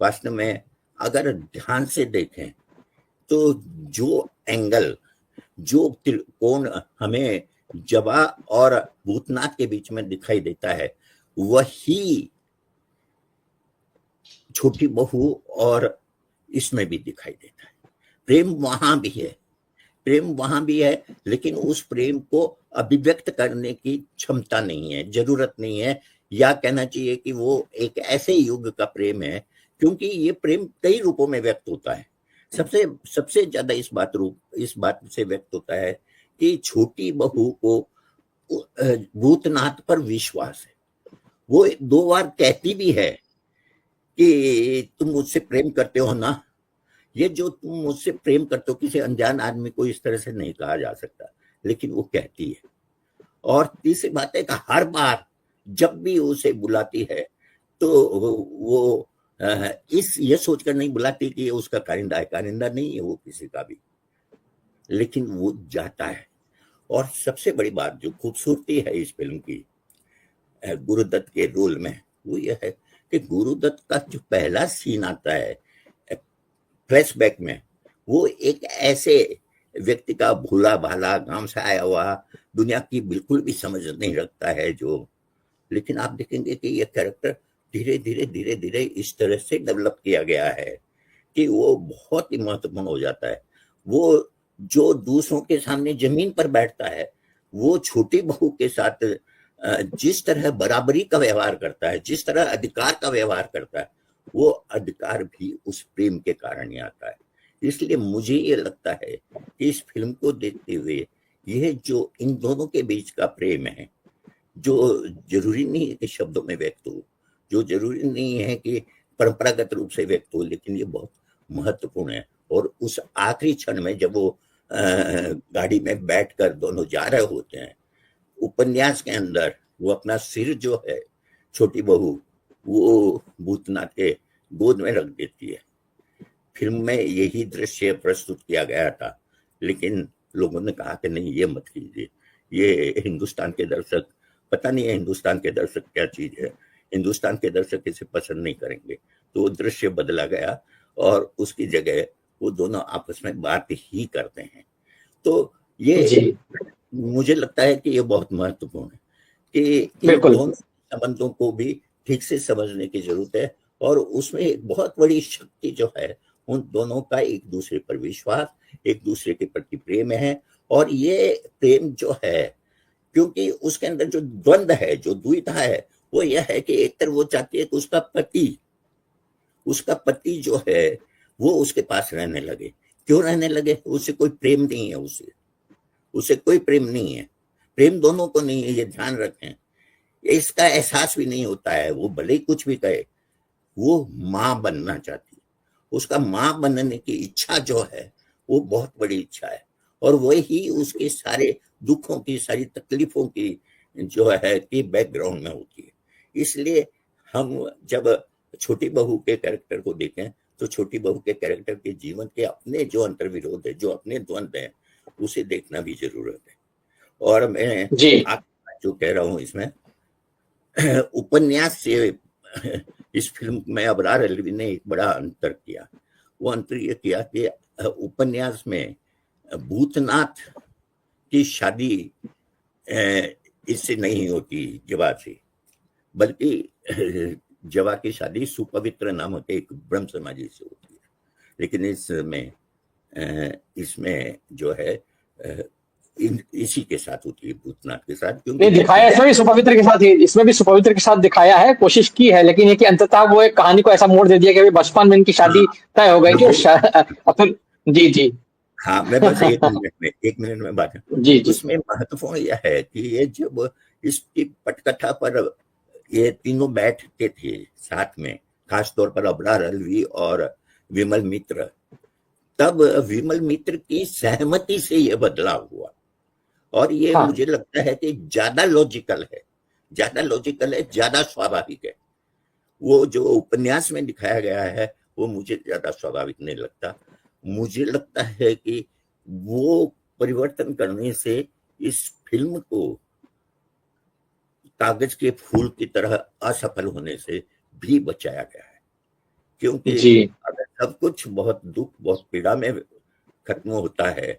वास्तव में अगर ध्यान से देखें तो जो एंगल, जो त्रिकोण हमें जवा और भूतनाथ के बीच में दिखाई देता है, वही छोटी बहू और इसमें भी दिखाई देता है। प्रेम वहां भी है, प्रेम वहां भी है, लेकिन उस प्रेम को अभिव्यक्त करने की क्षमता नहीं है, जरूरत नहीं है, या कहना चाहिए कि वो एक ऐसे युग का प्रेम है, क्योंकि ये प्रेम कई रूपों में व्यक्त होता है। सबसे ज्यादा इस बात से व्यक्त होता है कि छोटी बहू को भूतनाथ पर विश्वास है। वो 2 बार कहती भी है कि तुम मुझसे प्रेम करते हो ना। ये जो तुम मुझसे प्रेम करते हो, किसी अनजान आदमी को इस तरह से नहीं कहा जा सकता, लेकिन वो कहती है। और तीसरी बात है कि हर बार जब भी उसे बुलाती है तो वो ये सोचकर नहीं बुलाती कि ये उसका कारिंदा है, कारिंदा नहीं है वो किसी का भी, लेकिन वो जाता है। और सबसे बड़ी बात जो खूबसूरती है इस फिल्म की गुरुदत्त के रोल में, वो ये है कि गुरुदत्त का जो पहला सीन आता है फ्लैशबैक में, वो एक ऐसे व्यक्ति का भोला भाला गांव से आया हुआ, दुनिया की बिल्कुल भी समझ नहीं रखता है जो, लेकिन आप देखेंगे कि ये कैरेक्टर धीरे धीरे इस तरह से डेवलप किया गया है कि वो बहुत ही महत्वपूर्ण हो जाता है। वो जो दूसरों के सामने जमीन पर बैठता है, वो छोटी बहू के साथ जिस तरह बराबरी का व्यवहार करता है, जिस तरह अधिकार का व्यवहार करता है, वो अधिकार भी उस प्रेम के कारण ही आता है। इसलिए मुझे ये लगता है कि इस फिल्म को देखते हुए यह जो इन दोनों के बीच का प्रेम है, जो जरूरी नहीं है कि शब्दों में व्यक्त हो, जो जरूरी नहीं है कि परंपरागत रूप से व्यक्त हो, लेकिन ये बहुत महत्वपूर्ण है। और उस आखिरी क्षण में जब वो गाड़ी में बैठकर दोनों जा रहे होते हैं, उपन्यास के अंदर वो अपना सिर जो है छोटी बहू वो भूतनाथ के गोद में रख देती है। फिल्म में यही दृश्य प्रस्तुत किया गया था, लेकिन लोगों ने कहा कि नहीं, ये मत कीजिए, ये हिंदुस्तान के दर्शक, पता नहीं है हिंदुस्तान के दर्शक क्या चीज है, हिंदुस्तान के दर्शक इसे पसंद नहीं करेंगे। तो दृश्य बदला गया और उसकी जगह वो दोनों आपस में बात ही करते हैं। तो ये मुझे लगता है कि ये बहुत महत्वपूर्ण है कि इन दोनों संबंधों को भी ठीक से समझने की जरूरत है। और उसमें एक बहुत बड़ी शक्ति जो है उन दोनों का एक दूसरे पर विश्वास, एक दूसरे के प्रति प्रेम है। और ये प्रेम जो है, क्योंकि उसके अंदर जो द्वंद्व है, जो द्विधा है, वो यह है कि एक तरफ वो चाहती है कि उसका पति जो है वो उसके पास रहने लगे। क्यों रहने लगे? उससे कोई प्रेम नहीं है, उसे कोई प्रेम नहीं है, प्रेम दोनों को नहीं है, ये ध्यान रखें। इसका एहसास भी नहीं होता है। वो भले ही कुछ भी कहे, वो माँ बनना चाहती है, उसका माँ बनने की इच्छा जो है वो बहुत बड़ी इच्छा है, और वही उसके सारे दुखों की, सारी तकलीफों की जो है कि बैकग्राउंड में होती है। इसलिए हम जब छोटी बहू के कैरेक्टर को देखें तो छोटी बहू के कैरेक्टर के जीवन के अपने जो अंतर्विरोध है, जो अपने द्वंद्व है, उसे देखना भी जरूरत है। और मैं जो कह रहा हूं इसमें उपन्यास से इस फिल्म में अबरार अलवी ने एक बड़ा अंतर किया। वो अंतर ये किया कि उपन्यास में भूतनाथ की शादी इससे नहीं होती, जवा से, बल्कि जवा की शादी सुपवित्र नामक एक ब्रह्म समाजी से होती है। लेकिन इसमें जो है इसी के साथ होती है, भूतनाथ के साथ। क्योंकि दिखाया इसमें भी सुपवित्र के साथ ही, इसमें भी सुपवित्र के साथ दिखाया है, कोशिश की है, लेकिन ये कि अंततः वो एक कहानी को ऐसा मोड़ दे दिया कि बचपन में इनकी शादी तय हो गई थी। जी हाँ, मैं बस एक मिनट में बात जी। उसमें महत्वपूर्ण यह है कि ये जब इसकी पटकथा पर ये तीनों बैठते थे साथ में, खासतौर पर अबरार अलवी और विमल मित्र, तब विमल मित्र की सहमति से यह बदलाव हुआ। और ये मुझे लगता है कि ज्यादा लॉजिकल है, ज्यादा स्वाभाविक है। वो जो उपन्यास में दिखाया गया है वो मुझे ज्यादा स्वाभाविक नहीं लगता। मुझे लगता है कि वो परिवर्तन करने से इस फिल्म को कागज के फूल की तरह असफल होने से भी बचाया गया है, क्योंकि अगर सब कुछ बहुत दुख बहुत पीड़ा में खत्म होता है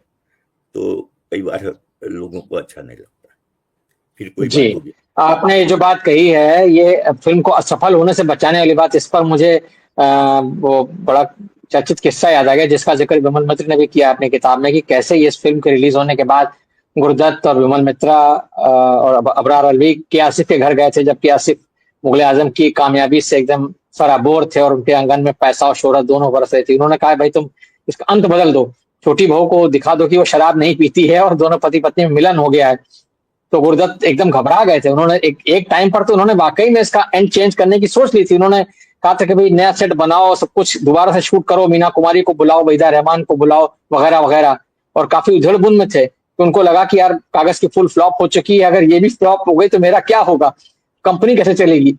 तो कई बार लोगों को अच्छा नहीं लगता। फिर कोई बात होगी। आपने जो बात कही है, ये फिल्म को असफल होने से बचाने वाली बात, इस पर मुझे वो बड़ा चर्चित किस्सा याद आ गया जिसका जिक्र विमल मित्र ने भी किया अपनी किताब में, कि कैसे ये इस फिल्म के रिलीज होने के बाद गुरदत्त और विमल मित्रा और अबरार अलवी के आसिफ के घर गए थे, जबकि आसिफ मुगले आजम की कामयाबी से एकदम सराबोर थे और उनके आंगन में पैसा और शोहरत दोनों बरस रही थी। उन्होंने कहा भाई तुम इसका अंत बदल दो, छोटी बहू को दिखा दो कि वो शराब नहीं पीती है और दोनों पति पत्नी में मिलन हो गया है। तो गुरदत्त एकदम घबरा गए थे। उन्होंने एक टाइम पर तो उन्होंने वाकई में इसका एंड चेंज करने की सोच ली थी। उन्होंने कहा था कि भाई नया सेट बनाओ, सब कुछ दोबारा से शूट करो, मीना कुमारी को बुलाओ, वहीदा रहमान को बुलाओ, वगैरह वगैरह, और काफी उधेड़-बुन में थे। तो उनको लगा कि यार कागज की फूल फ्लॉप हो चुकी है, अगर ये भी फ्लॉप हो गई तो मेरा क्या होगा, कंपनी कैसे चलेगी।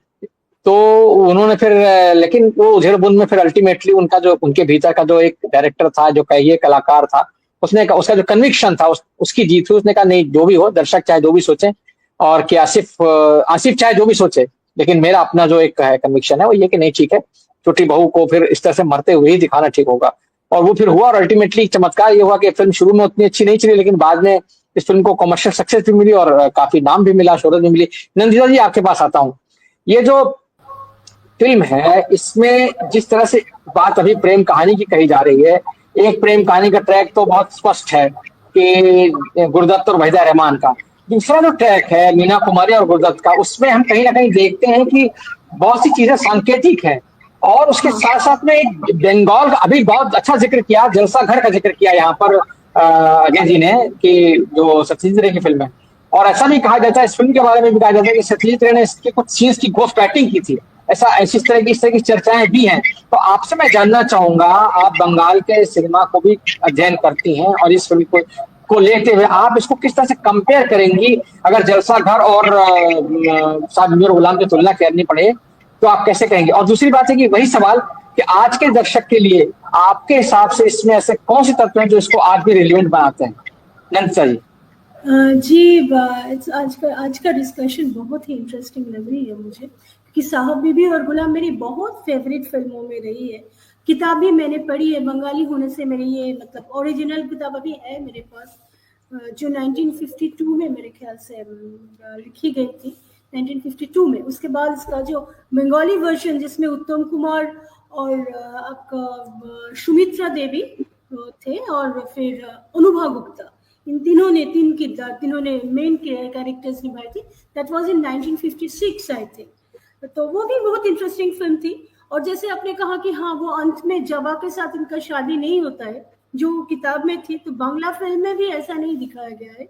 तो उन्होंने फिर, लेकिन वो उधेड़-बुन में फिर अल्टीमेटली उनका जो उनके भीतर का जो एक डायरेक्टर था, जो कहिए कलाकार था, उसने उसका जो कन्विक्शन था उसकी जीत हुई। उसने कहा नहीं, जो भी हो, दर्शक चाहे जो भी सोचे और कि आसिफ चाहे जो भी सोचे, लेकिन मेरा अपना जो एक है कन्विक्शन है वो ये कि नहीं ठीक है, छोटी बहू को फिर इस तरह से मरते हुए ही दिखाना ठीक होगा। और वो फिर हुआ, और अल्टीमेटली चमत्कार ये हुआ कि फिल्म शुरू में उतनी अच्छी नहीं चली, लेकिन बाद में इस फिल्म को कमर्शियल सक्सेस भी मिली और काफी नाम भी मिला, शोहरत भी मिली। नंदिता जी, आपके पास आता हूँ। ये जो फिल्म है, इसमें जिस तरह से बात अभी प्रेम कहानी की कही जा रही है, एक प्रेम कहानी का ट्रैक तो बहुत स्पष्ट है कि गुरदत्त और वहीदा रहमान का। दूसरा जो ट्रैक है मीना कुमारी और गुरदत्त का, उसमें हम कहीं ना कहीं देखते हैं कि बहुत सी चीजें सांकेतिक हैं। और उसके साथ साथ में एक बंगाल का अभी बहुत अच्छा जिक्र किया, जलसा घर का जिक्र किया यहाँ पर अजय जी ने, कि जो सत्यजीत रे की फिल्म है। और ऐसा भी कहा जाता है, इस फिल्म के बारे में भी कहा जाता है कि सत्यजीत रे ने इसके कुछ सीन्स की घोस्ट बैटिंग की थी। इस तरह की चर्चाएं भी हैं। तो आपसे मैं जानना चाहूंगा, आप बंगाल के सिनेमा को भी अध्ययन करती हैं और इस फिल्म को लेते हुए आप इसको किस तरह से कंपेयर करेंगी, अगर जलसा घर और साहब गुलाम की तुलना करनी पड़े तो आप कैसे कहेंगे। और दूसरी बात है कि वही सवाल कि आज के दर्शक के लिए आपके हिसाब से इसमें ऐसे कौन से तत्व हैं जो इसको आज भी रिलेवेंट बनाते हैं। नंदिता जी। आज का डिस्कशन बहुत ही इंटरेस्टिंग लग रही है मुझे, कि साहब बीबी और गुलाम मेरी बहुत फेवरेट फिल्मों में रही है। किताब भी मैंने पढ़ी है, बंगाली होने से मेरे ये मतलब ओरिजिनल किताब अभी है मेरे पास, जो 1952 में मेरे ख्याल से लिखी गई थी, 1952 में। उसके बाद इसका जो बंगाली वर्जन जिसमें उत्तम कुमार और आपका सुमित्रा देवी थे और फिर अनुभा गुप्ता, इन तीनों ने मेन कैरेक्टर्स निभाई थी। That was in 1956 I think. तो वो भी बहुत इंटरेस्टिंग फिल्म थी। और जैसे आपने कहा कि हाँ, वो अंत में जवा के साथ इनका शादी नहीं होता है जो किताब में थी, तो बांग्ला फिल्म में भी ऐसा नहीं दिखाया गया है।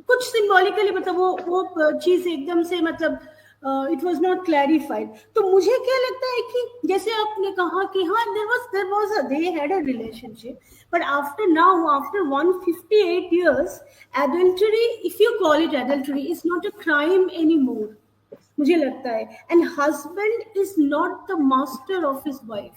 कुछ सिंबॉलिकली मतलब वो चीज एकदम से मतलब इट वाज नॉट क्लैरिफाइड। तो मुझे क्या लगता है कि जैसे आपने कहा कि हाँ, they had a relationship, but after 158 years, adultery, if you call it adultery, is not a crime anymore, मुझे लगता है। And husband is not the master of his wife,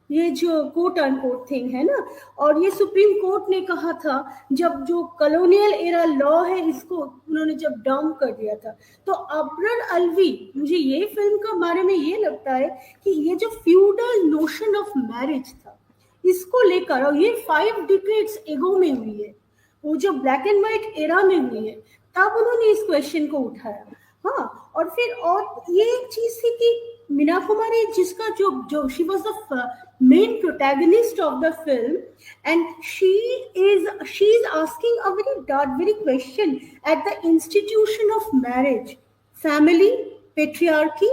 ये जो कोट अनकोट थिंग है ना। और ये सुप्रीम कोर्ट ने कहा था, जब जो कॉलोनियल एरा लॉ है इसको उन्होंने जब डाउन कर दिया था। तो अबरार अलवी, मुझे ये फिल्म के बारे में ये लगता है कि ये जो फ्यूडल नोशन ऑफ मैरिज था इसको लेकर, और ये 5 डिकेड्स एगो में हुई है, वो जो ब्लैक एंड व्हाइट एरा में हुई है, तब उन्होंने इस क्वेश्चन को उठाया। हाँ, और फिर और ये एक चीज थी कि मीना कुमारी, जिसका जो she was the main protagonist of the film, and she is asking a very question at the institution of marriage, family, patriarchy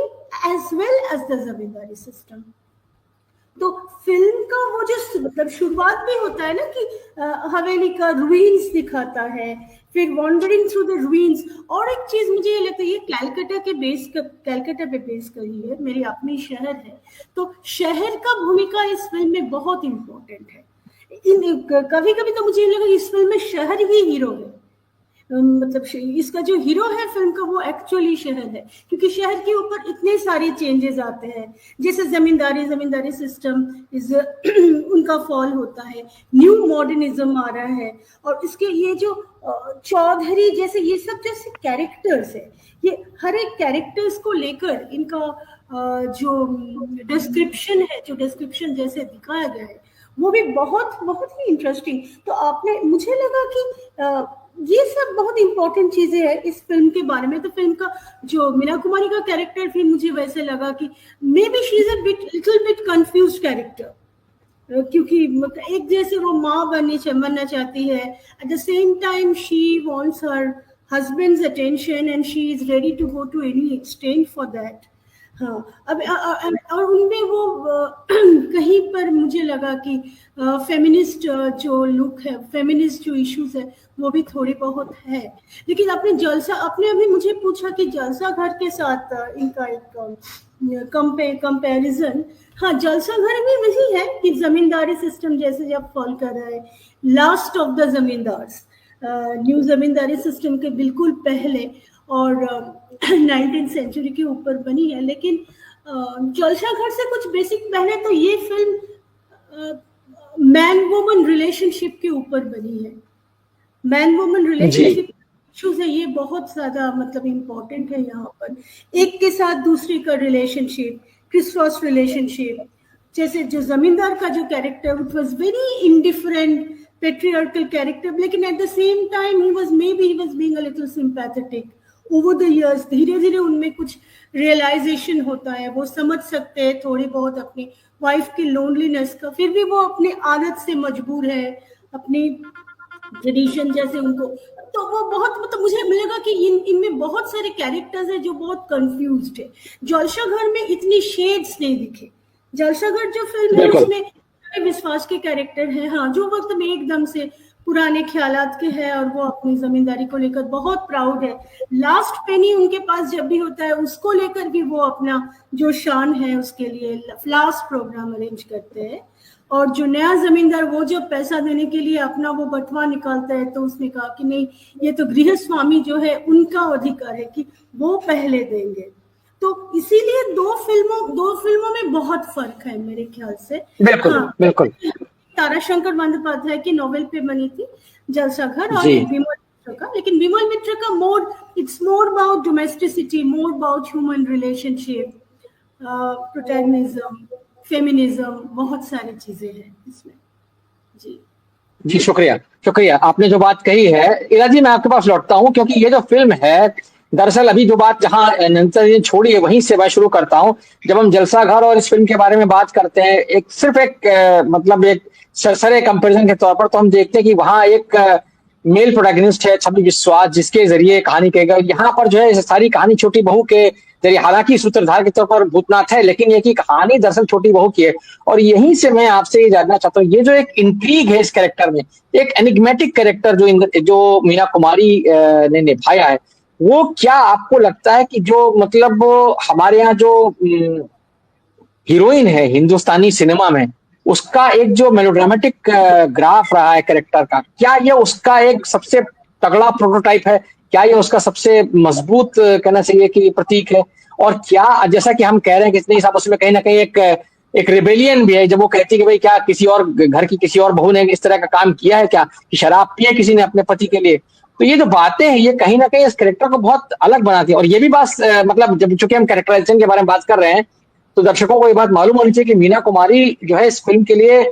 as well as the zamindari system. तो फिल्म का वो जो मतलब शुरुआत भी होता है ना कि हवेली का रूइंस दिखाता है, फिर वॉन्डरिंग थ्रू द रूइंस। और एक चीज मुझे ये लगता है, ये कैलकाटा पे बेस करी है, मेरी अपनी शहर है, तो शहर का भूमिका इस फिल्म में बहुत इंपॉर्टेंट है। कभी कभी तो मुझे ये लगा कि इस फिल्म में शहर ही हीरो है, मतलब इसका जो हीरो है फिल्म का वो एक्चुअली शहर है, क्योंकि शहर के ऊपर इतने सारे चेंजेस आते हैं, जैसे जमींदारी सिस्टम इज उनका फॉल होता है, न्यू मॉडर्निज्म आ रहा है, और इसके ये जो चौधरी जैसे ये सब जैसे कैरेक्टर्स है, ये हर एक कैरेक्टर्स को लेकर इनका जो डिस्क्रिप्शन जैसे दिखाया गया है वो भी बहुत बहुत ही इंटरेस्टिंग। तो आपने, मुझे लगा कि ये सब बहुत इंपॉर्टेंट चीजें हैं इस फिल्म के बारे में। तो फिल्म का जो मीना कुमारी का कैरेक्टर भी मुझे वैसे लगा कि may be she is a little bit confused character, क्योंकि एक जैसे वो माँ बनना चाहती है, at the same time she wants her husband's attention and she is ready to go to any extent for that। हाँ, अब और उनमें वो कहीं पर मुझे लगा कि फेमिनिस्ट जो लुक है, फेमिनिस्ट जो इश्यूज है वो भी थोड़ी बहुत है। लेकिन आपने अभी मुझे पूछा कि जलसा घर के साथ इनका एक कंपैरिजन, हाँ जलसा घर भी वही है कि जमींदारी सिस्टम जैसे जब फॉल कर रहा है, last of the zamindars, new zamindari system के बिल्कुल पहले और 19th सेंचुरी के ऊपर बनी है। लेकिन जलसा घर से कुछ बेसिक पहले तो ये फिल्म मैन वुमन रिलेशनशिप के ऊपर बनी है। मैन वुमन रिलेशनशिप इश्यूज है, ये बहुत ज्यादा मतलब इम्पोर्टेंट है यहाँ पर। एक के साथ दूसरे का रिलेशनशिप, क्रिस-क्रॉस रिलेशनशिप, जैसे जो जमींदार का जो character it was very indifferent patriarchal character, लेकिन at the same time he was being a little sympathetic over the years। धीरे धीरे उनमें कुछ realization होता है, वो समझ सकते हैं थोड़ी बहुत अपनी वाइफ की लोनलीनेस का, फिर भी वो अपनी आदत से मजबूर है, अपनी ट्रेडिशन जैसे उनको, तो वो बहुत मतलब मुझे मिलेगा कि इनमें बहुत सारे कैरेक्टर्स हैं जो बहुत कंफ्यूज्ड है। जलसा घर में इतनी शेड्स नहीं दिखे। जलसा घर जो फिल्म है उसमें विश्वास के कैरेक्टर है, हाँ, जो वक्त में एकदम से पुराने ख्यालात के है और वो अपनी जमींदारी को लेकर बहुत प्राउड है। लास्ट पेनी उनके पास जब भी होता है उसको लेकर भी वो अपना जो शान है उसके लिए लास्ट प्रोग्राम अरेंज करते हैं। और जो नया जमींदार वो जब पैसा देने के लिए अपना वो बटवा निकालता है तो उसने कहा कि नहीं, ये तो गृह स्वामी जो है उनका अधिकार है कि वो पहले देंगे। तो इसीलिए दो फिल्मों में बहुत फर्क है मेरे ख्याल से। बिल्कुल, हाँ, बिल्कुल। ताराशंकर बंदोपाध्याय की नोवेल पे बनी थी जलसा घर, और विमल मित्र का, लेकिन विमल मित्र का it's more about domesticity, more about human relationship, protagonism, feminism, बहुत सारी चीजें हैं इसमें। जी शुक्रिया। आपने जो बात कही है, इरा जी मैं आपके पास लौटता हूँ, क्योंकि ये जो फिल्म है, दरअसल अभी जो बात जहां नंतर ने छोड़ी है वहीं से मैं शुरू करता हूं। जब हम जलसा घर और इस फिल्म के बारे में बात करते हैं, सिर्फ एक सरसरे कंपैरिजन के तौर पर, तो हम देखते हैं कि वहां एक मेल प्रोटैगनिस्ट है छवि विश्वास, जिसके जरिए कहानी कहेगा। यहाँ पर जो है सारी कहानी छोटी बहू के जरिए, हालांकि सूत्रधार के तौर पर भूतनाथ है, लेकिन ये की कहानी दरअसल छोटी बहू की है। और यहीं से मैं आपसे ये जानना चाहता हूँ, ये जो एक इंट्रीग है इस कैरेक्टर में, एक एनिग्मेटिक कैरेक्टर जो मीना कुमारी ने निभाया है, वो क्या आपको लगता है कि जो मतलब हमारे यहाँ जो हीरोइन है हिंदुस्तानी सिनेमा में, उसका एक जो मेलोड्रामेटिक ग्राफ रहा है कैरेक्टर का, क्या ये उसका एक सबसे तगड़ा प्रोटोटाइप है? क्या ये उसका सबसे मजबूत कहना चाहिए कि प्रतीक है? और क्या, जैसा कि हम कह रहे हैं कि इतने हिसाब उसमें कहीं ना कहीं एक रिबेलियन भी है, जब वो कहती है कि भाई क्या किसी और घर की किसी और बहू ने इस तरह का काम किया है क्या, कि शराब पिए किसी ने अपने पति के लिए? तो ये जो बातें हैं ये कहीं ना कहीं इस कैरेक्टर को बहुत अलग बनाती है। और ये भी बात मतलब जब चूंकि हम कैरेक्टराइजेशन के बारे में बात कर रहे हैं, तो दर्शकों को ये बात मालूम होनी चाहिए कि मीना कुमारी जो है इस फिल्म के लिए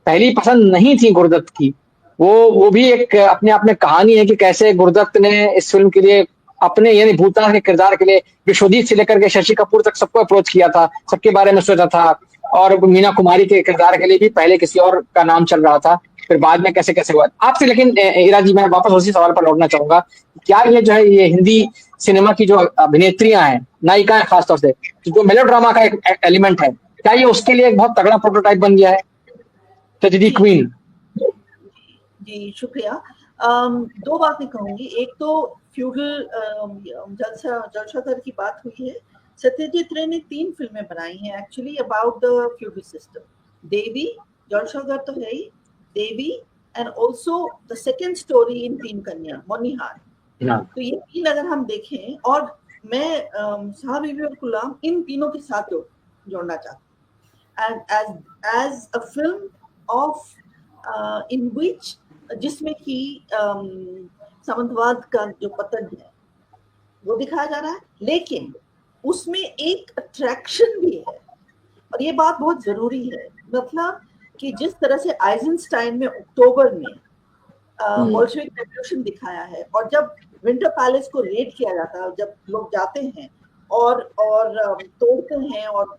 पहली पसंद नहीं थी गुरुदत्त की। वो भी एक अपने आप में कहानी है कि कैसे गुरुदत्त ने इस फिल्म के लिए अपने यानी भूतनाथ के किरदार के लिए विश्वजीत से लेकर के शशि कपूर तक सबको अप्रोच किया था, सबके बारे में सोचा था। और मीना कुमारी के किरदार के लिए भी पहले किसी और का नाम चल रहा था, फिर बाद में कैसे कैसे हुआ आपसे। लेकिन इरा जी मैं वापस उसी सवाल पर लौटना चाहूंगा, क्या ये जो है ये हिंदी सिनेमा की जो अभिनेत्रियां हैं, नायिकाएं खासतौर से, जो मेलोड्रामा का एक एलिमेंट है, क्या ये उसके लिए एक बहुत तगड़ा प्रोटोटाइप बन गया है? Tragedy queen. जी शुक्रिया। दो बातें कहूंगी। एक तो फ्यूडल जलसा घर की बात हुई है। सत्यजीत रे ने 3 फिल्में बनाई हैं actually about the feudal system. Devi, Jalsaghar तो है ही, Devi, and also the second story in Teen Kanya, मोनिहार। तो ये तीन अगर हम देखें, और मैं साहब बीबी और गुलाम इन तीनों के साथ जोड़ना चाहती हूँ एज अ फिल्म ऑफ इन विच, जिसमें कि सामंतवाद का जो पतन है वो दिखाया जा रहा है, लेकिन उसमें एक अट्रैक्शन भी है, और ये बात बहुत जरूरी है। मतलब कि जिस तरह से आइजनस्टाइन में अक्टूबर में बोल्शेविक रेवोल्यूशन दिखाया है, और जब विंटर पैलेस को रेड किया जाता है, जब लोग जाते हैं और तोड़ते हैं और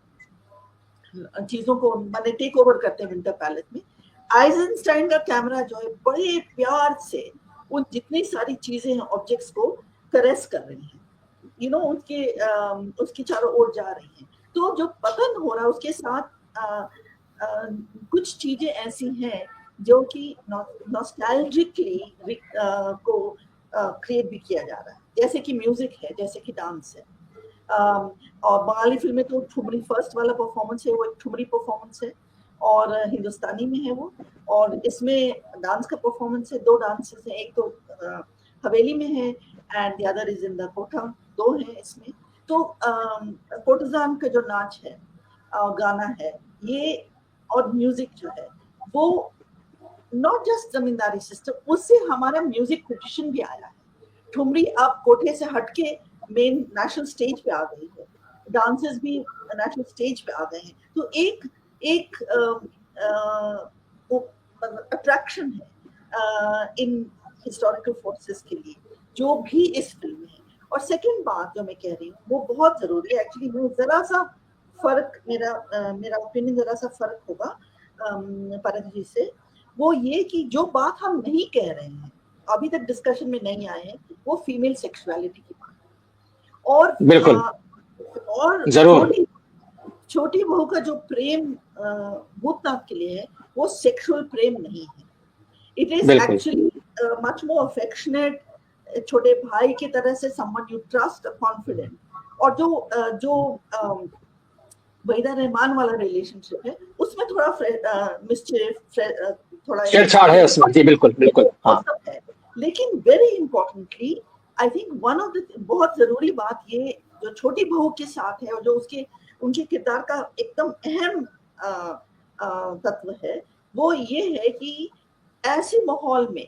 चीजों को माने टेक ओवर करते हैं विंटर पैलेस में, आइजनस्टाइन का कैमरा जो है बड़े प्यार से उन जितनी सारी चीजें हैं, ऑब्जेक्ट्स को करेस कर रही हैं, यू नो, उसके चारों ओर जा रही हैं। तो जो पतन हो रहा है उसके साथ कुछ चीजें ऐसी हैं जो कि नॉस्टैल्जिकली को क्रिएट भी किया जा रहा है, जैसे कि म्यूजिक है, जैसे कि डांस है। और बंगाली फिल्म में तो ठुमरी फर्स्ट वाला परफॉर्मेंस है, वो एक ठुमरी परफॉर्मेंस है, और हिंदुस्तानी में है वो, और इसमें डांस का परफॉर्मेंस है, दो डांसेस हैं, एक तो हवेली में है and the other is in the कोठा, दो हैं इसमें। तो कोटजान का जो नाच है, गाना है ये, और म्यूजिक जो है वो नॉट जस्ट जमींदारी सिस्टम, उससे हमारा म्यूजिक ट्रेडिशन भी आया है। ठुमरी अब कोठे से हटके मेन नेशनल स्टेज पे आ गई है, डांसेस भी नेशनल स्टेज पे आ गए हैं। तो एक अट्रैक्शन है इन हिस्टोरिकल फोर्सेस के लिए जो भी इस फिल्म में है। और सेकंड बात जो मैं कह रही हूँ वो बहुत जरूरी है, एक्चुअली वो जरा सा फर्क, मेरा ओपिनियन जरा सा फर्क होगा परख जी से, वो ये कि जो बात हम नहीं कह रहे हैं, अभी तक डिस्कशन में नहीं आए हैं, वो फीमेल सेक्सुअलिटी की बात, और बिल्कुल, और जरूर, छोटी बहू का जो प्रेम भूतनाथ के लिए है वो सेक्सुअल प्रेम नहीं है, it is actually much more affectionate, छोटे भाई की तरह से, समवन यू ट्रस्ट, कॉन्फिडेंट। और जो वहीदा रहमान वाला रिलेशनशिप है उसमें थोड़ा मिस्चिफ, थोड़ा छेड़छाड़ है उसमें, जी बिल्कुल बिल्कुल, हाँ। है। लेकिन very importantly I think one of the बहुत जरूरी बात ये जो छोटी बहू के साथ है, और जो उनके किरदार का एकदम अहम तत्व है, वो ये है कि ऐसे माहौल में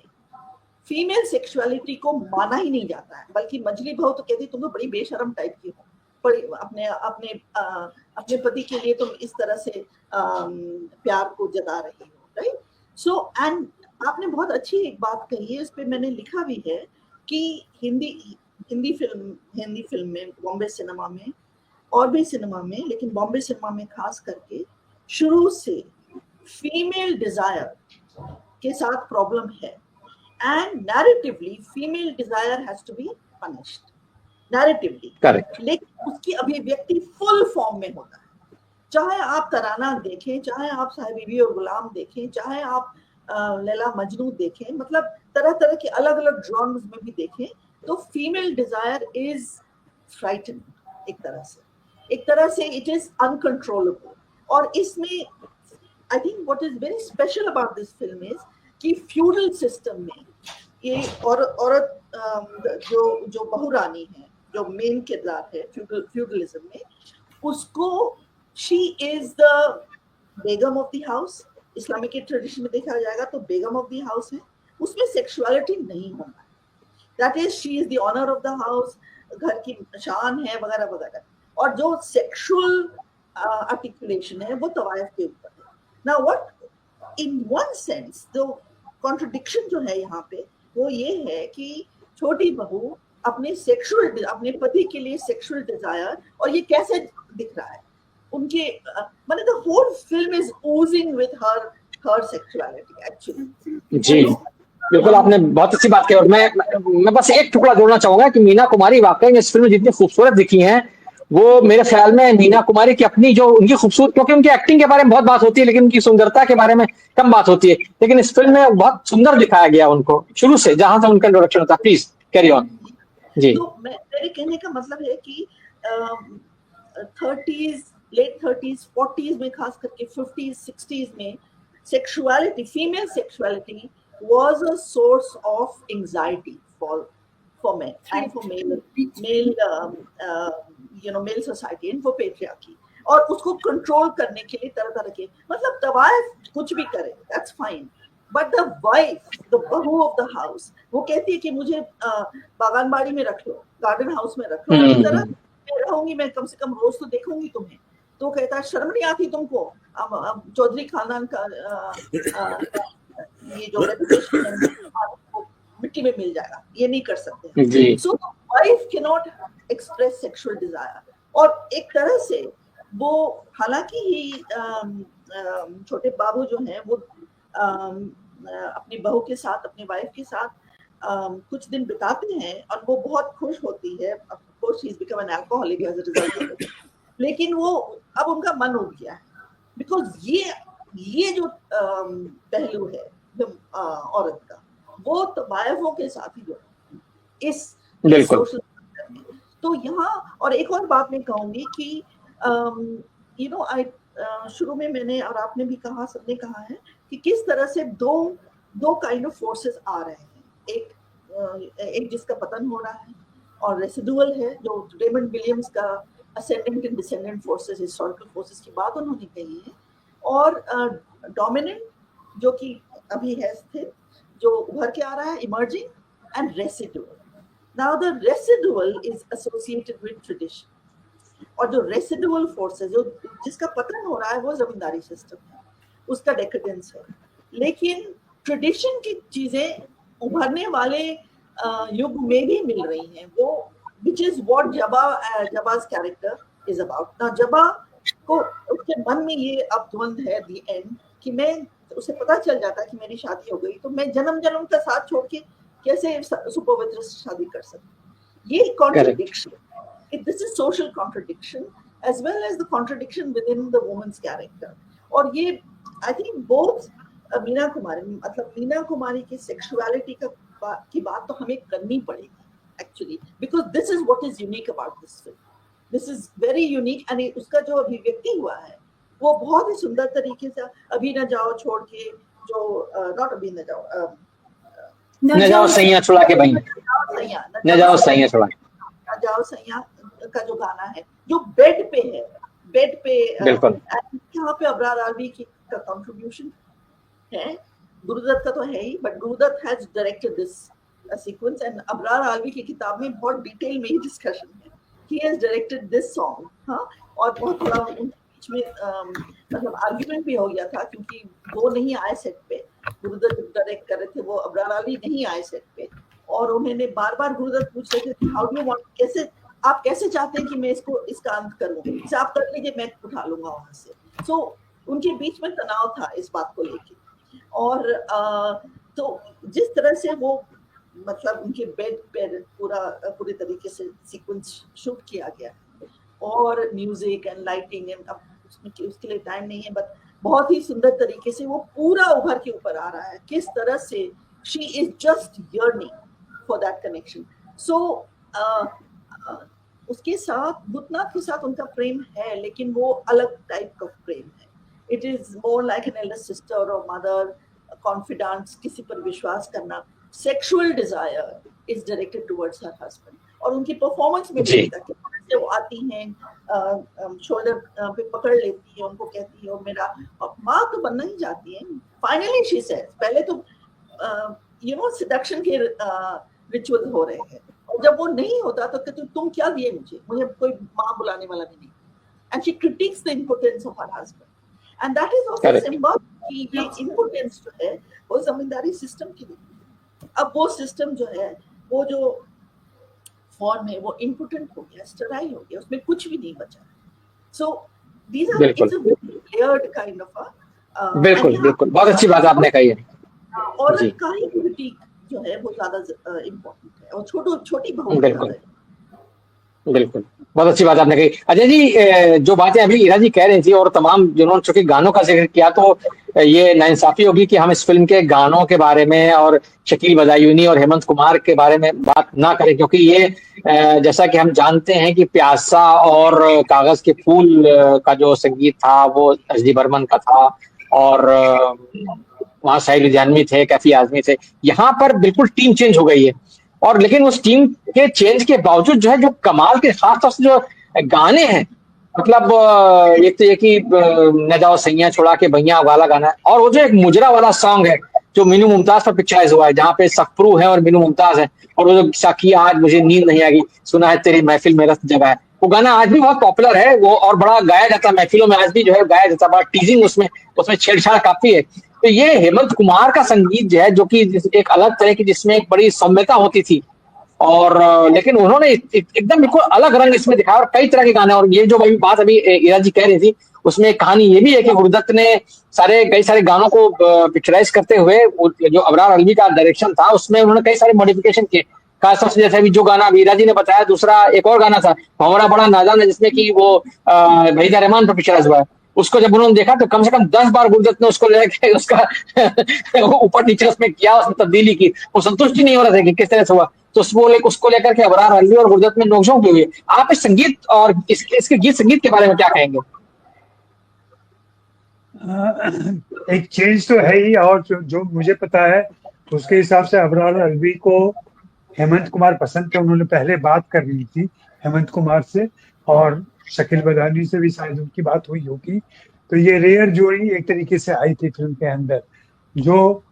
फीमेल सेक्सुअलिटी को माना ही नहीं जाता है, बल्कि मजली बहू तो कहती तुम तो बड़ी बेशरम टाइप की हो, बड़ी अपने पति के लिए तुम इस तरह से प्यार को जता रही हो, राइट? सो एंड आपने बहुत अच्छी एक बात कही है, इस पे मैंने लिखा भी है कि हिंदी फिल्म में, बॉम्बे सिनेमा में और भी सिनेमा में, लेकिन बॉम्बे सिनेमा में खास करके शुरू से फीमेल डिजायर के साथ प्रॉब्लम है, and narratively female desire has to be punished, narratively, लेकिन उसकी अभिव्यक्ति फुल फॉर्म में होता है। चाहे आप तराना देखें, चाहे आप साहिब बीबी और गुलाम देखें, चाहे आप लैला मजनू देखें, मतलब तरह तरह के अलग अलग जॉनर्स में भी देखें, तो फीमेल डिजायर इज फ्राइटन, एक तरह से इट इज अनकंट्रोलेबल। और इसमें I think what is very special about this film is कि फ्यूडल सिस्टम में ये औरत जो बहुरानी है, जो मेन किरदार है फ्यूडलिज्म में, उसको she is the Begum of the house, Islamic tradition में देखा जाएगा तो बेगम ऑफ द हाउस है, उसमें सेक्सुअलिटी नहीं होना, that is she is the honour of the house, घर की शान है वगैरह वगैरह, और जो सेक्सुअल आर्टिकुलेशन है वो तवायफ के ऊपर है। Now what in one sense जो कॉन्ट्रडिक्शन जो है यहाँ पे वो ये है कि छोटी बहू अपने पति के लिए सेक्सुअल डिजायर, और ये कैसे दिख रहा है उनके मतलब the whole film is oozing with her sexuality actually. जी बिल्कुल, आपने बहुत अच्छी बात की। और मैं बस एक टुकड़ा जोड़ना चाहूंगा कि मीना कुमारी वाकई में इस फिल्म में जितनी खूबसूरत दिखी हैं, वो मेरे ख्याल में मीना कुमारी की अपनी जो उनकी खूबसूरत, क्योंकि उनकी एक्टिंग के बारे में बहुत बात होती है लेकिन उनकी सुंदरता के बारे में कम बात होती है, लेकिन इस फिल्म में बहुत सुंदर दिखाया गया उनको शुरू से, जहां से उनका इंट्रोडक्शन होता है। Please carry on. जी, तो मेरे कहने का मतलब है कि 30s, लेट 30s, 40s में, खास करके 50s, 60s में sexuality, female sexuality was a source of anxiety for for men and for male society and for patriarchy. और उसको कंट्रोल करने के लिए तरह तरह के मतलब तवाइफ कुछ भी करे, that's fine, but the wife, the बहू of the house, वो कहती है कि मुझे बागानबाड़ी में रख लो, गार्डन हाउस में रख लो, इस तरह मैं रहूंगी, मैं कम से कम रोज तो देखूंगी तुम्हें। तो कहता है शर्म नहीं आती तुमको, अब चौधरी खानदान का ये जो रेपुटेशन है मिट्टी में मिल जाएगा, ये नहीं कर सकते। So wife can not express sexual desire. और एक तरह से वो हालांकि ही छोटे बाबू जो हैं वो अपनी बहू के साथ, अपनी वाइफ के साथ कुछ दिन बिताते हैं और वो बहुत खुश होती है। Of course she is become an alcoholic as a result, लेकिन वो अब उनका मन उठ गया है बिकॉज ये जो पहलू है औरत का, वो तवायफों के साथ ही जुड़ा इस सोशल। तो यहाँ और एक और बात मैं कहूंगी कि शुरू में मैंने और आपने भी कहा, सबने कहा है कि किस तरह से दो काइंड ऑफ फोर्सेस आ रहे हैं। एक जिसका पतन हो रहा है और रेसिडुअल है, जो रेमंड विलियम्स का ascendant and descendant forces, historical forces की बात उन्होंने कही है, और डोमिनेंट जो कि अभी है स्थिर, जो उभर के आ रहा है, emerging, and residual. Now the residual is associated with tradition, और जो रेसिडुअल फोर्स है, जो जिसका पतन हो रहा है, वो जमींदारी सिस्टम है, उसका डेकेडेंस है। लेकिन ट्रेडिशन की चीजें उभरने वाले युग में भी मिल रही हैं, वो which is what Jaba's character is about। ना जबा को उसके मन में ये अब द्वंद है the end कि मैं, उसे पता चल जाता है कि मेरी शादी हो गई तो मैं जन्म जन्म का साथ छोड़ के कैसे सुपवित्र शादी कर सकती। ये contradiction, this is social contradiction as well as the contradiction within the woman's character। और ये I think both Meena Kumari की सेक्सुअलिटी की बात तो हमें करनी पड़ेगी actually, because this is what is unique about this film। This is very unique, and उसका जो अभिव्यक्ति हुआ है वो बहुत ही सुंदर तरीके से, अभी न जाओ छोड़ के, जो नॉट अभी न जाओ सैया छुड़ा के भाई, न जाओ सैया छुड़ा, न जाओ सैया का जो गाना है, जो बेड पे यहाँ पे अबरार आलवी का कंट्रीब्यूशन है, गुरुदत्त का तो है ही, but Gurudatt has directed this sequence, and Abrar आलवी की किताब में बहुत डिटेल में ही डिस्कशन है, he has directed this song. हाँ, और बहुत बड़ा उनके बीच में मतलब आर्ग्यूमेंट भी हो गया था, क्योंकि वो नहीं आए सेट पे, गुरुदत्त डायरेक्ट कर रहे थे, वो अबरार आलवी नहीं आए सेट पे, और उन्होंने बार बार गुरुदत्त पूछ रहे थे हाउ डू यू वांट, आप कैसे चाहते हैं कि मैं इसका अंत करूं, इसे आप कर लीजिए, मैं उठा लूंगा वहां से। सो उनके बीच में तनाव था इस बात को लेके, और तो जिस तरह से वो मतलब उनके बेड पे पूरी तरीके से सीक्वेंस शूट किया गया, और म्यूजिक एंड लाइटिंग एंड अब उसके लिए टाइम नहीं है, बट बहुत ही सुंदर तरीके से वो पूरा उभर के ऊपर आ रहा है, किस तरह से she is just yearning for that connection. So उसके साथ भूतनाथ के साथ उनका प्रेम है, लेकिन वो अलग टाइप का प्रेम है। It is more like an elder sister और मदर, कॉन्फिडेंस, किसी पर विश्वास करना। Sexual desire is directed towards her husband, और उनकी परफॉर्मेंस में भी वो आती हैं, शोल्डर पे पकड़ लेती है, उनको कहती है मेरा माँ तो बनना ही चाहती है। फाइनली शी सेज, पहले तो सिडक्शन के रिचुअल हो रहे हैं, और जब वो नहीं होता तो कहती तुम क्या दिए मुझे कोई माँ बुलाने वाला भी नहीं। And she critics the importance of her husband, and that is also symbol कि ये इम्पोर्टेंस जो है वो जमींदारी सिस्टम की नहीं। अब वो सिस्टम जो है, वो जो फॉर्म है, वो इम्पोर्टेंट हो गया, स्टेराइल हो गया, उसमें कुछ भी नहीं बचा। So these are it's a layered kind of a बिल्कुल बहुत अच्छी बात आपने कही है। और काही क्रिटिक जो है वो ज्यादा इम्पोर्टेंट है, और छोटी बहू बिल्कुल बहुत अच्छी बात आपने कही। अजय जी, जो बातें अभी ईरा जी कह रही थी, और तमाम जिन्होंने चूंकि गानों का जिक्र किया, तो ये नाइंसाफी होगी कि हम इस फिल्म के गानों के बारे में और शकील बदायूनी और हेमंत कुमार के बारे में बात ना करें, क्योंकि ये जैसा कि हम जानते हैं कि प्यासा और कागज के फूल का जो संगीत था वो एस डी बर्मन का था, और वहाँ साहिल लुधियानवी थे, कैफी आजमी थे। यहाँ पर बिल्कुल टीम चेंज हो गई है, और लेकिन उस टीम के चेंज के बावजूद जो है, जो कमाल के खास तौर से जो गाने हैं, मतलब एक तो ये कि न जाओ सैया छोड़ा के भैया वाला गाना है, और वो जो एक मुजरा वाला सॉन्ग है जो मीनू मुमताज पर पिक्चराइज हुआ है, जहाँ पे सफरू है और मीनू मुमताज है, और वो जो साकिया आज मुझे नींद नहीं आएगी, सुना है तेरी महफिल में रस्त जगह है, वो गाना आज भी बहुत पॉपुलर है वो, और बड़ा गाया जाता है महफिलों में, आज भी जो है गाया जाता है, बड़ा टीजिंग उसमें उसमें छेड़छाड़ काफी है। तो ये हेमंत कुमार का संगीत जो है, जो कि एक अलग तरह की, जिसमें एक बड़ी सौम्यता होती थी, और लेकिन उन्होंने एकदम बिल्कुल अलग रंग इसमें दिखाया, और कई तरह के गाने। और ये जो बात अभी ईरा जी कह रही थी, उसमें कहानी ये भी है कि गुरुदत्त ने कई सारे गानों को पिक्चराइज करते हुए, जो अबरार अलवी का डायरेक्शन था, उसमें उन्होंने कई सारे मॉडिफिकेशन किए। खासतौर से जैसे अभी जो गाना ईरा जी ने बताया, दूसरा एक और गाना था हमारा बड़ा नादान है, जिसमें कि वो वहीदा रहमान पर पिक्चराइज हुआ है, उसको जब उन्होंने देखा तो कम से कम 10 बार गुरुदत्त ने उसको लेके उसका ऊपर नीचे उसमें किया, उसमें तब्दीली की, वो संतुष्टि नहीं हो रहा था कि किस तरह से हुआ, तो उसको लेकर के अबरार अलवी और गुरुदत्त में नोकझोंक भी हुई। आप इस संगीत और इसके गीत संगीत के बारे में क्या कहेंगे? एक चेंज तो है ही, और जो मुझे पता है उसके हिसाब से अबरार अलवी को हेमंत कुमार पसंद थे, उन्होंने पहले बात कर ली थी हेमंत कुमार से, और शकील बदानी से भी शायद उनकी बात हुई होगी। तो ये रेयर जोड़ी एक तरीके से आई थी फिल्म के अंदर, जो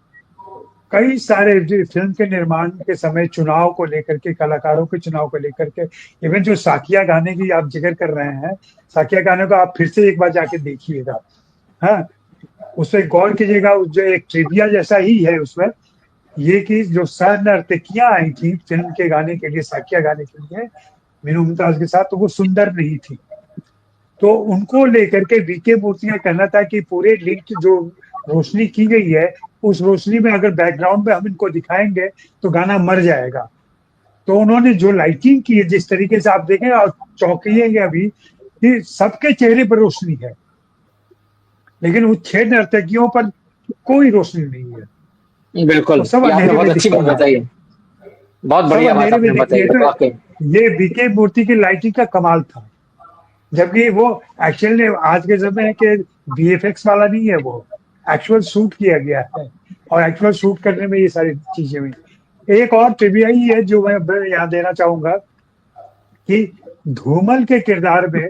कई सारे फिल्म के निर्माण के समय चुनाव को लेकर के, कलाकारों के चुनाव को लेकर के, इवन जो साकिया गाने की आप जिक्र कर रहे हैं, साकिया गाने को आप फिर से एक बार जाके देखिएगा, हाँ, उसमें गौर कीजिएगा, जो एक ट्रिविया जैसा ही है उसमें, ये कि जो सह नर्तकियां आई थी फिल्म के गाने के लिए, साकिया गाने के लिए मीनू मुमताज के साथ, तो वो सुंदर नहीं थी, तो उनको लेकर के वीके मूर्ति का कहना था कि पूरे लिंक जो रोशनी की गई है, उस रोशनी में अगर बैकग्राउंड में हम इनको दिखाएंगे तो गाना मर जाएगा। तो उन्होंने जो लाइटिंग की है, जिस तरीके से आप देखें और चौंकिएंगे अभी कि सबके चेहरे पर रोशनी है, लेकिन उस 6 नर्तकियों पर कोई रोशनी नहीं है। बिल्कुल, तो सब बहुत अच्छी बात बताई, बहुत बढ़िया बात आपने बताई। ये वीके मूर्ति की लाइटिंग का कमाल था, जबकि वो एक्चुअली आज के समय के VFX वाला नहीं है, वो एक्चुअल शूट किया गया है, और एक्चुअल शूट करने में ये सारी चीजें हुई। एक और ट्रिविया ही है जो मैं यहाँ देना चाहूंगा कि धूमल के किरदार में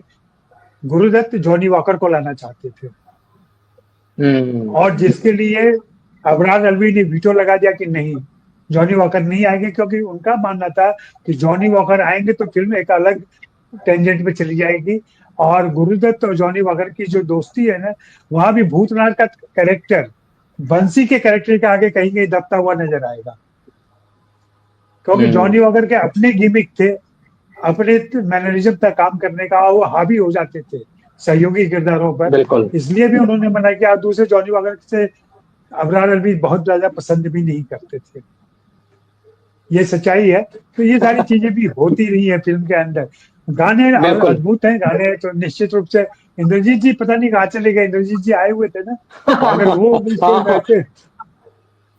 गुरुदत्त जॉनी वॉकर को लाना चाहते थे, और जिसके लिए अबरार अलवी ने वीटो लगा दिया कि नहीं, जॉनी वॉकर नहीं आएंगे, क्योंकि उनका मानना था कि जॉनी वॉकर आएंगे तो फिल्म एक अलग टेंजेंट में चली जाएगी, और गुरुदत्त और जॉनी वॉकर की जो दोस्ती है ना, वहां भी भूतनाथ का कैरेक्टर बंसी के कैरेक्टर के आगे कहीं कहीं दबता हुआ नजर आएगा, क्योंकि जॉनी वॉकर के अपने गिमिक थे, अपने मैनरिज्म पर काम करने का, वो हावी हो जाते थे सहयोगी किरदारों पर, इसलिए भी उन्होंने मना किया। दूसरे जॉनी वॉकर से अबरार अलवी बहुत ज्यादा पसंद भी नहीं करते थे, ये सच्चाई है। तो ये सारी चीजें भी होती रही है फिल्म के अंदर। गाने अद्भुत हैं, गाने तो निश्चित रूप से। इंद्रजीत जी पता नहीं कहाँ चले गए, इंद्रजीत जी आए हुए थे ना, अगर वो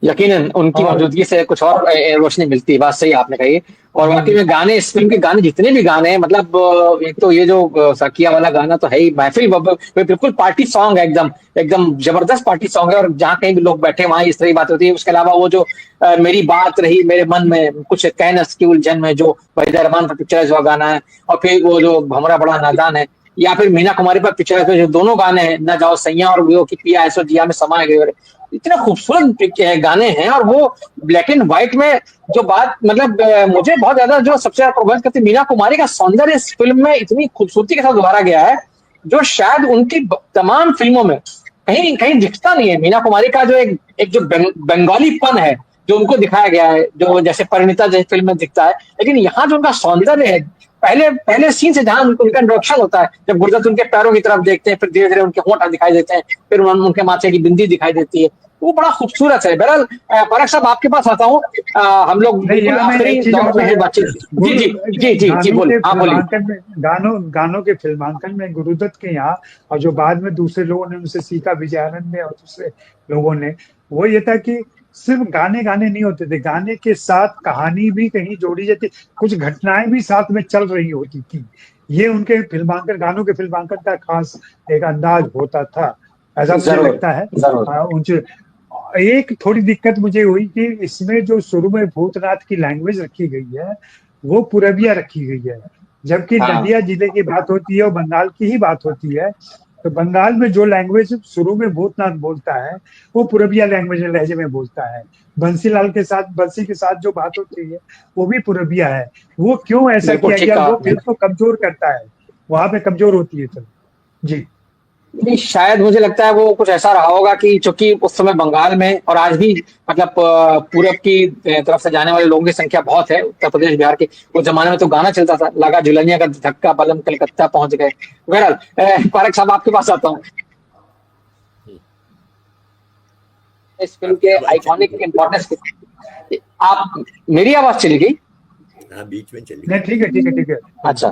यकीनन उनकी मौजूदगी से कुछ और रोशनी मिलती है, बात सही आपने कही। और वाकई में गाने, इस फिल्म के गाने जितने भी गाने हैं, मतलब एक तो ये जो साकिया वाला गाना तो है ही, महफिल बिल्कुल पार्टी सॉन्ग है, एकदम एकदम जबरदस्त पार्टी सॉन्ग है, और जहाँ कहीं भी लोग बैठे वहां इस तरह की बात होती है। उसके अलावा वो जो मेरी बात रही मेरे मन में कुछ कहना की उलझन में, जो वहीदा रहमान पर पिक्चराइज हुआ गाना है, और फिर वो जो हमारा बड़ा नादान है, या फिर मीना कुमारी पर पिक्चराइज हुए जो दोनों गाने हैं, न जाओ सैया और वो की पिया ऐसो जिया में समा गए, इतने खूबसूरत गाने हैं। और वो ब्लैक एंड व्हाइट में जो बात, मतलब मुझे बहुत ज्यादा जो सबसे ज्यादा प्रभावित करती, मीना कुमारी का सौंदर्य इस फिल्म में इतनी खूबसूरती के साथ उभारा गया है, जो शायद उनकी तमाम फिल्मों में कहीं कहीं दिखता नहीं है। मीना कुमारी का जो एक जो बंगालीपन है जो उनको दिखाया गया है, जो जैसे परिणीता जैसे फिल्म में दिखता है, लेकिन यहाँ जो उनका सौंदर्य है, पहले सीन से जहां उनका इंट्रोडक्शन होता है, जब गुरुदत्त उनके पैरों की तरफ देखते हैं, फिर धीरे धीरे उनके होंठ दिखाई देते हैं, फिर उनके माथे की बिंदी दिखाई देती है, वो बड़ा खूबसूरत है। बहरहाल पराग साहब आपके पास आता हूँ, हम लोग गानों के फिल्मांकन में गुरुदत्त के यहाँ, और जो बाद में दूसरे लोगों ने उनसे सीखा, विजयानंद ने और दूसरे लोगों ने, वो ये था कि सिर्फ गाने नहीं होते थे, गाने के साथ कहानी भी कहीं जोड़ी जाती, कुछ घटनाएं भी साथ में चल रही होती थी। ये उनके फिल्मांकन, गानों के फिल्मांकन का खास एक अंदाज होता था, ऐसा मुझे लगता है। एक थोड़ी दिक्कत मुझे हुई कि इसमें जो शुरू में भूतनाथ की लैंग्वेज रखी गई है वो पूरबिया रखी गई है, जबकि हाँ। नदिया जिले की बात होती है और बंगाल की ही बात होती है। तो बंगाल में जो लैंग्वेज शुरू में भूतनाथ बोलता है वो पूरबिया लैंग्वेज लहजे में बोलता है। बंसी के साथ जो बात होती है वो भी पूरबिया है। वो क्यों ऐसा बिल्कुल किया ठीक गया, कहा वो आपने। फिल्म को कमजोर करता है, वहां पे कमजोर होती है फिल्म। जी नहीं, शायद मुझे लगता है वो कुछ ऐसा रहा होगा कि चूंकि उस समय बंगाल में और आज भी मतलब पूरब की तरफ से जाने वाले लोगों की संख्या बहुत है, उत्तर प्रदेश बिहार की। उस जमाने में तो गाना चलता था, लगा झुलनिया का धक्का बलम कलकत्ता पहुंच गए। बहरहाल पारक साहब आपके पास आता हूँ। इस फिल्म के आइकॉनिक इम्पोर्टेंस, आप, मेरी आवाज चली गई? हाँ, बीच में चली नहीं, गई। ठीक है ठीक है ठीक है। अच्छा,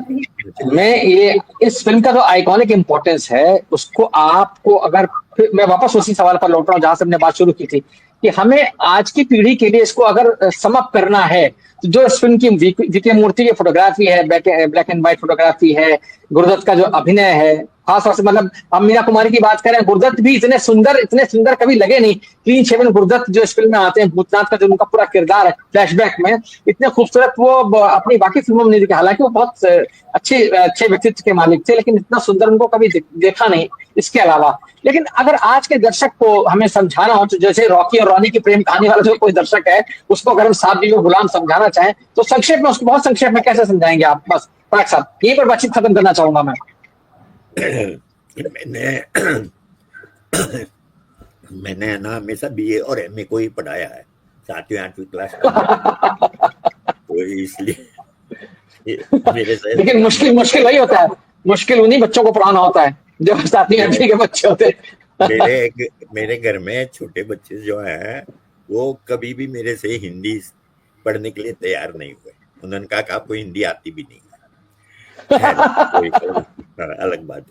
मैं ये इस फिल्म का जो आइकॉनिक इम्पोर्टेंस है उसको आपको अगर, फिर मैं वापस उसी सवाल पर लौट रहा हूँ जहां से हमने बात शुरू की थी कि हमें आज की पीढ़ी के लिए इसको अगर सम अप करना है तो जो इस फिल्म की द्वितीय मूर्ति की फोटोग्राफी है, ब्लैक एंड व्हाइट फोटोग्राफी है, गुरुदत्त का जो अभिनय है, खासतौर से मतलब हम मीना कुमारी की बात करें, गुरुदत्त भी इतने सुंदर कभी लगे नहीं। क्लीन शेवन गुरुदत्त जो इस फिल्म में आते हैं, भूतनाथ का जो उनका पूरा किरदार है फ्लैशबैक में, इतने खूबसूरत वो अपनी बाकी फिल्मों में नहीं दिखे। हालांकि वो बहुत अच्छे व्यक्तित्व के मालिक थे, लेकिन इतना सुंदर उनको कभी देखा नहीं इसके अलावा। लेकिन अगर आज के दर्शक को हमें समझाना हो, तो जैसे रॉकी और रॉनी की प्रेम कहानी वाला जो कोई दर्शक है उसको अगर हम सात बीवी गुलाम समझाना चाहें तो संक्षेप में, उसको बहुत संक्षेप में कैसे समझाएंगे आप? बस पराग साहब, यहीं पर बातचीत खत्म करना चाहूंगा मैं। मैंने ना हमेशा बीए और एमए को ही पढ़ाया है, 7वीं 8वीं क्लास तक। तो इसलिए मेरे से लेकिन मुश्किल वही होता है, मुश्किल उन्हीं बच्चों को पढ़ाना होता है जो 7वीं 8वीं के बच्चे होते हैं। मेरे घर में छोटे बच्चे जो हैं वो कभी भी मेरे से हिंदी पढ़ने के लिए तैयार नहीं हुए। उन्होंने कहा कि आपको हिंदी आती भी नहीं है। अलग बात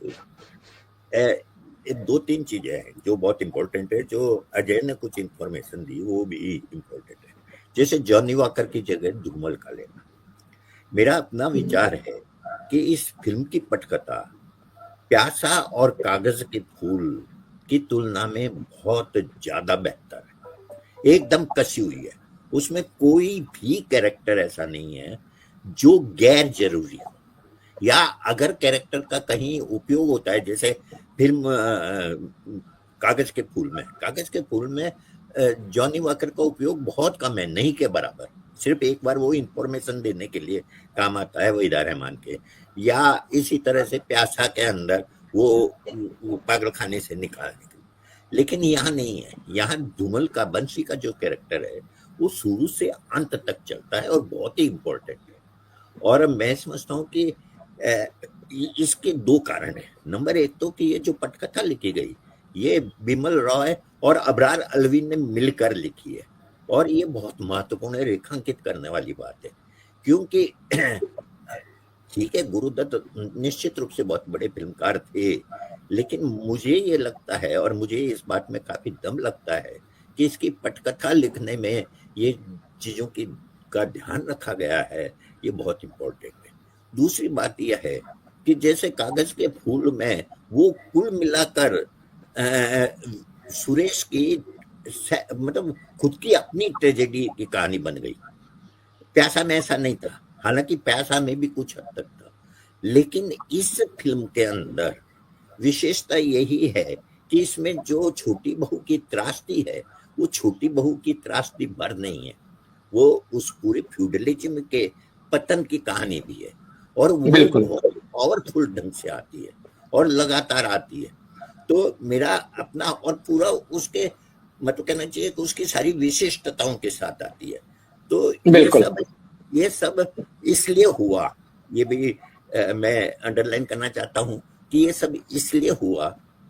है। 2-3 चीजें हैं जो बहुत इंपॉर्टेंट है, जो अजय ने कुछ इंफॉर्मेशन दी वो भी इंपॉर्टेंट है। जैसे जॉनी वॉकर की जगह धूमल का लेना, मेरा अपना विचार है कि इस फिल्म की पटकथा प्यासा और कागज के फूल की तुलना में बहुत ज्यादा बेहतर है, एकदम कसी हुई है। उसमें कोई भी कैरेक्टर ऐसा नहीं है जो गैर जरूरी हो, या अगर कैरेक्टर का कहीं उपयोग होता है, जैसे फिल्म कागज के फूल में जॉनी वॉकर का उपयोग बहुत कम है, नहीं के बराबर। सिर्फ एक बार वो इंफॉर्मेशन देने के लिए काम आता है वहीदा रहमान के, या इसी तरह से प्यासा के अंदर वो पागल खाने से निकालने के लिए। लेकिन यहाँ नहीं है। यहाँ धूमल का, बंसी का जो कैरेक्टर है वो शुरू से अंत तक चलता है और बहुत ही इंपॉर्टेंट है। और मैं समझता हूँ कि इसके 2 कारण है। नंबर 1 तो कि ये जो पटकथा लिखी गई ये बिमल रॉय और अबरार अलवी ने मिलकर लिखी है, और ये बहुत महत्वपूर्ण है, रेखांकित करने वाली बात है। क्योंकि ठीक है, गुरुदत्त निश्चित रूप से बहुत बड़े फिल्मकार थे, लेकिन मुझे ये लगता है और मुझे इस बात में काफी दम लगता है कि इसकी पटकथा लिखने में ये चीजों की का ध्यान रखा गया है, ये बहुत इंपॉर्टेंट है। दूसरी बात यह है कि जैसे कागज के फूल में वो कुल मिलाकर सुरेश की मतलब खुद की अपनी ट्रेजेडी की कहानी बन गई। प्यासा में ऐसा नहीं था, हालांकि प्यासा में भी कुछ हद तक था, लेकिन इस फिल्म के अंदर विशेषता यही है कि इसमें जो छोटी बहू की त्रासदी है वो छोटी बहू की त्रासदी भर नहीं है, वो उस पूरे फ्यूडलिज्म के पतन की कहानी भी है, और वो बहुत पावरफुल ढंग से आती है और लगातार आती है। तो मेरा अपना और पूरा उसके मतलब कहना चाहिए कि उसकी सारी विशिष्टताओं के साथ आती है। तो ये सब इसलिए हुआ, ये भी मैं अंडरलाइन करना चाहता हूँ कि ये सब इसलिए हुआ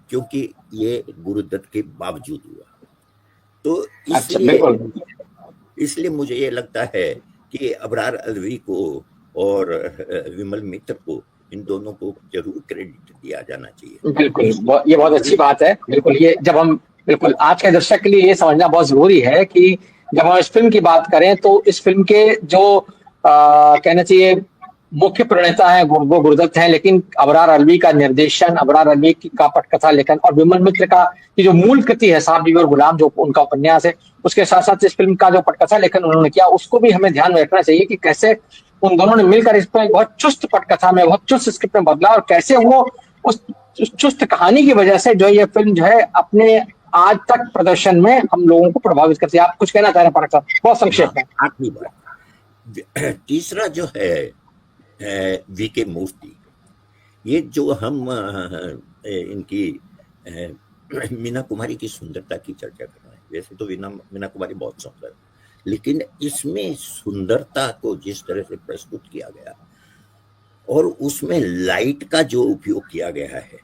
क्योंकि ये गुरुदत्त के बावजूद हुआ। तो इसलिए मुझे ये लगता है कि अबरार अलवी को और विमल मित्र को, इन दोनों को जरूर क्रेडिट दिया जाना चाहिए। बिल्कुल, ये बहुत अच्छी बात है। बिल्कुल, ये जब हम बिल्कुल आज के दर्शक के लिए ये समझना बहुत जरूरी है कि जब हम इस फिल्म की बात करें तो इस फिल्म के जो कहना चाहिए मुख्य प्रणेता हैं वो गुरुदत्त हैं, लेकिन अबरार अलवी का निर्देशन, अबरार अलवी का पटकथा लेखन और विमल मित्र का की जो मूल कृति है साहब बीबी और गुलाम, जो उनका उपन्यास है, उसके साथ साथ इस फिल्म का जो पटकथा लेखन उन्होंने किया, उसको भी हमें ध्यान में रखना चाहिए कि कैसे उन दोनों ने मिलकर इस पर बहुत चुस्त पटकथा में, बहुत चुस्त स्क्रिप्ट में बदला, और कैसे वो उस चुस्त कहानी की वजह से जो ये फिल्म जो है अपने आज तक प्रदर्शन में हम लोगों को प्रभावित करती है। आप कुछ कहना चाह रहे हैं पटकथा, बहुत संक्षेप में? आखिरी बात, तीसरा जो है वीके मूर्ति, ये जो हम इनकी मीना कुमारी की सुंदरता की चर्चा कर रहे हैं, वैसे तो मीना कुमारी बहुत सुंदर है, लेकिन इसमें सुंदरता को जिस तरह से प्रस्तुत किया गया और उसमें लाइट का जो उपयोग किया गया है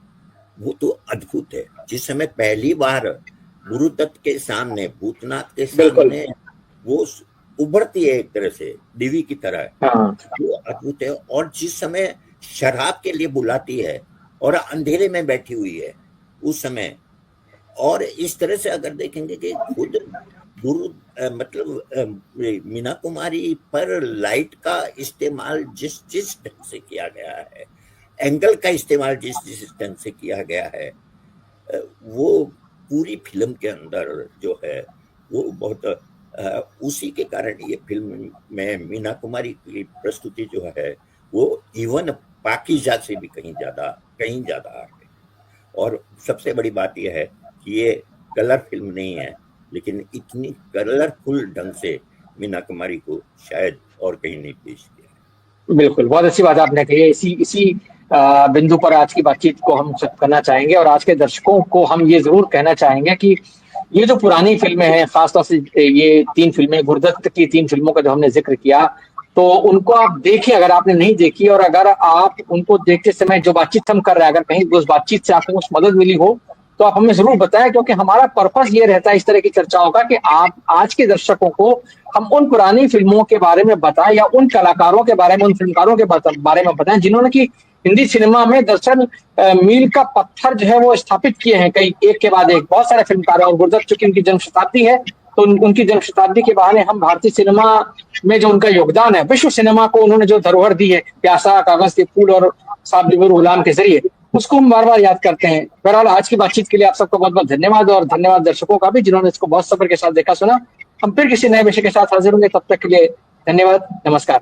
वो तो अद्भुत है। जिस समय पहली बार गुरुदत्त के सामने, भूतनाथ के सामने वो उभरती है एक तरह से देवी की तरह, वो अद्भुत है। और जिस समय शराब के लिए बुलाती है और अंधेरे में बैठी हुई है उस समय, और इस तरह से अगर देखेंगे कि खुद मतलब मीना कुमारी पर लाइट का इस्तेमाल जिस ढंग से किया गया है, एंगल का इस्तेमाल जिस ढंग से किया गया है, वो पूरी फिल्म के अंदर जो है वो बहुत उसी के कारण ये फिल्म में मीना कुमारी की प्रस्तुति जो है वो इवन पाकीज़ा से भी कहीं ज्यादा है। और सबसे बड़ी बात यह है कि ये कलर फिल्म नहीं है, लेकिन इतनी कलरफुल ढंग से मीना कुमारी को शायद और कहीं नहीं पेश किया। बिल्कुल, बहुत अच्छी बात आपने कही है। इसी बिंदु पर आज की बातचीत को हम सब करना चाहेंगे, और आज के दर्शकों को हम ये जरूर कहना चाहेंगे कि ये जो पुरानी फिल्में हैं, खासतौर से ये 3 फिल्में, गुरुदत्त की 3 फिल्मों का जो हमने जिक्र किया, तो उनको आप देखिए अगर आपने नहीं देखी, और अगर आप उनको देखते समय जो बातचीत हम कर रहे हैं, अगर कहीं उस बातचीत से आपको कुछ मदद मिली हो तो आप हमें जरूर बताएं, क्योंकि हमारा पर्पस ये रहता है इस तरह की चर्चाओं का कि आप आज के दर्शकों को हम उन पुरानी फिल्मों के बारे में बताएं, या उन कलाकारों के बारे में, उन फिल्मकारों के बारे में बताएं जिन्होंने की हिंदी सिनेमा में दरअसल मील का पत्थर जो है वो स्थापित किए हैं, कई एक के बाद एक बहुत सारे फिल्मकार। और गुरुदत्त चूंकि उनकी जन्म शताब्दी है, तो उनकी जन्म शताब्दी के बहाने हम भारतीय सिनेमा में जो उनका योगदान है, विश्व सिनेमा को उन्होंने जो धरोहर दी है, प्यासा, कागज के फूल और साहब बीबी और गुलाम के जरिए, उसको हम बार बार याद करते हैं। बहरहाल आज की बातचीत के लिए आप सबको बहुत बहुत धन्यवाद, और धन्यवाद दर्शकों का भी जिन्होंने इसको बहुत सब्र के साथ देखा सुना। हम फिर किसी नए विषय के साथ हाजिर होंगे, तब तक के लिए धन्यवाद, नमस्कार।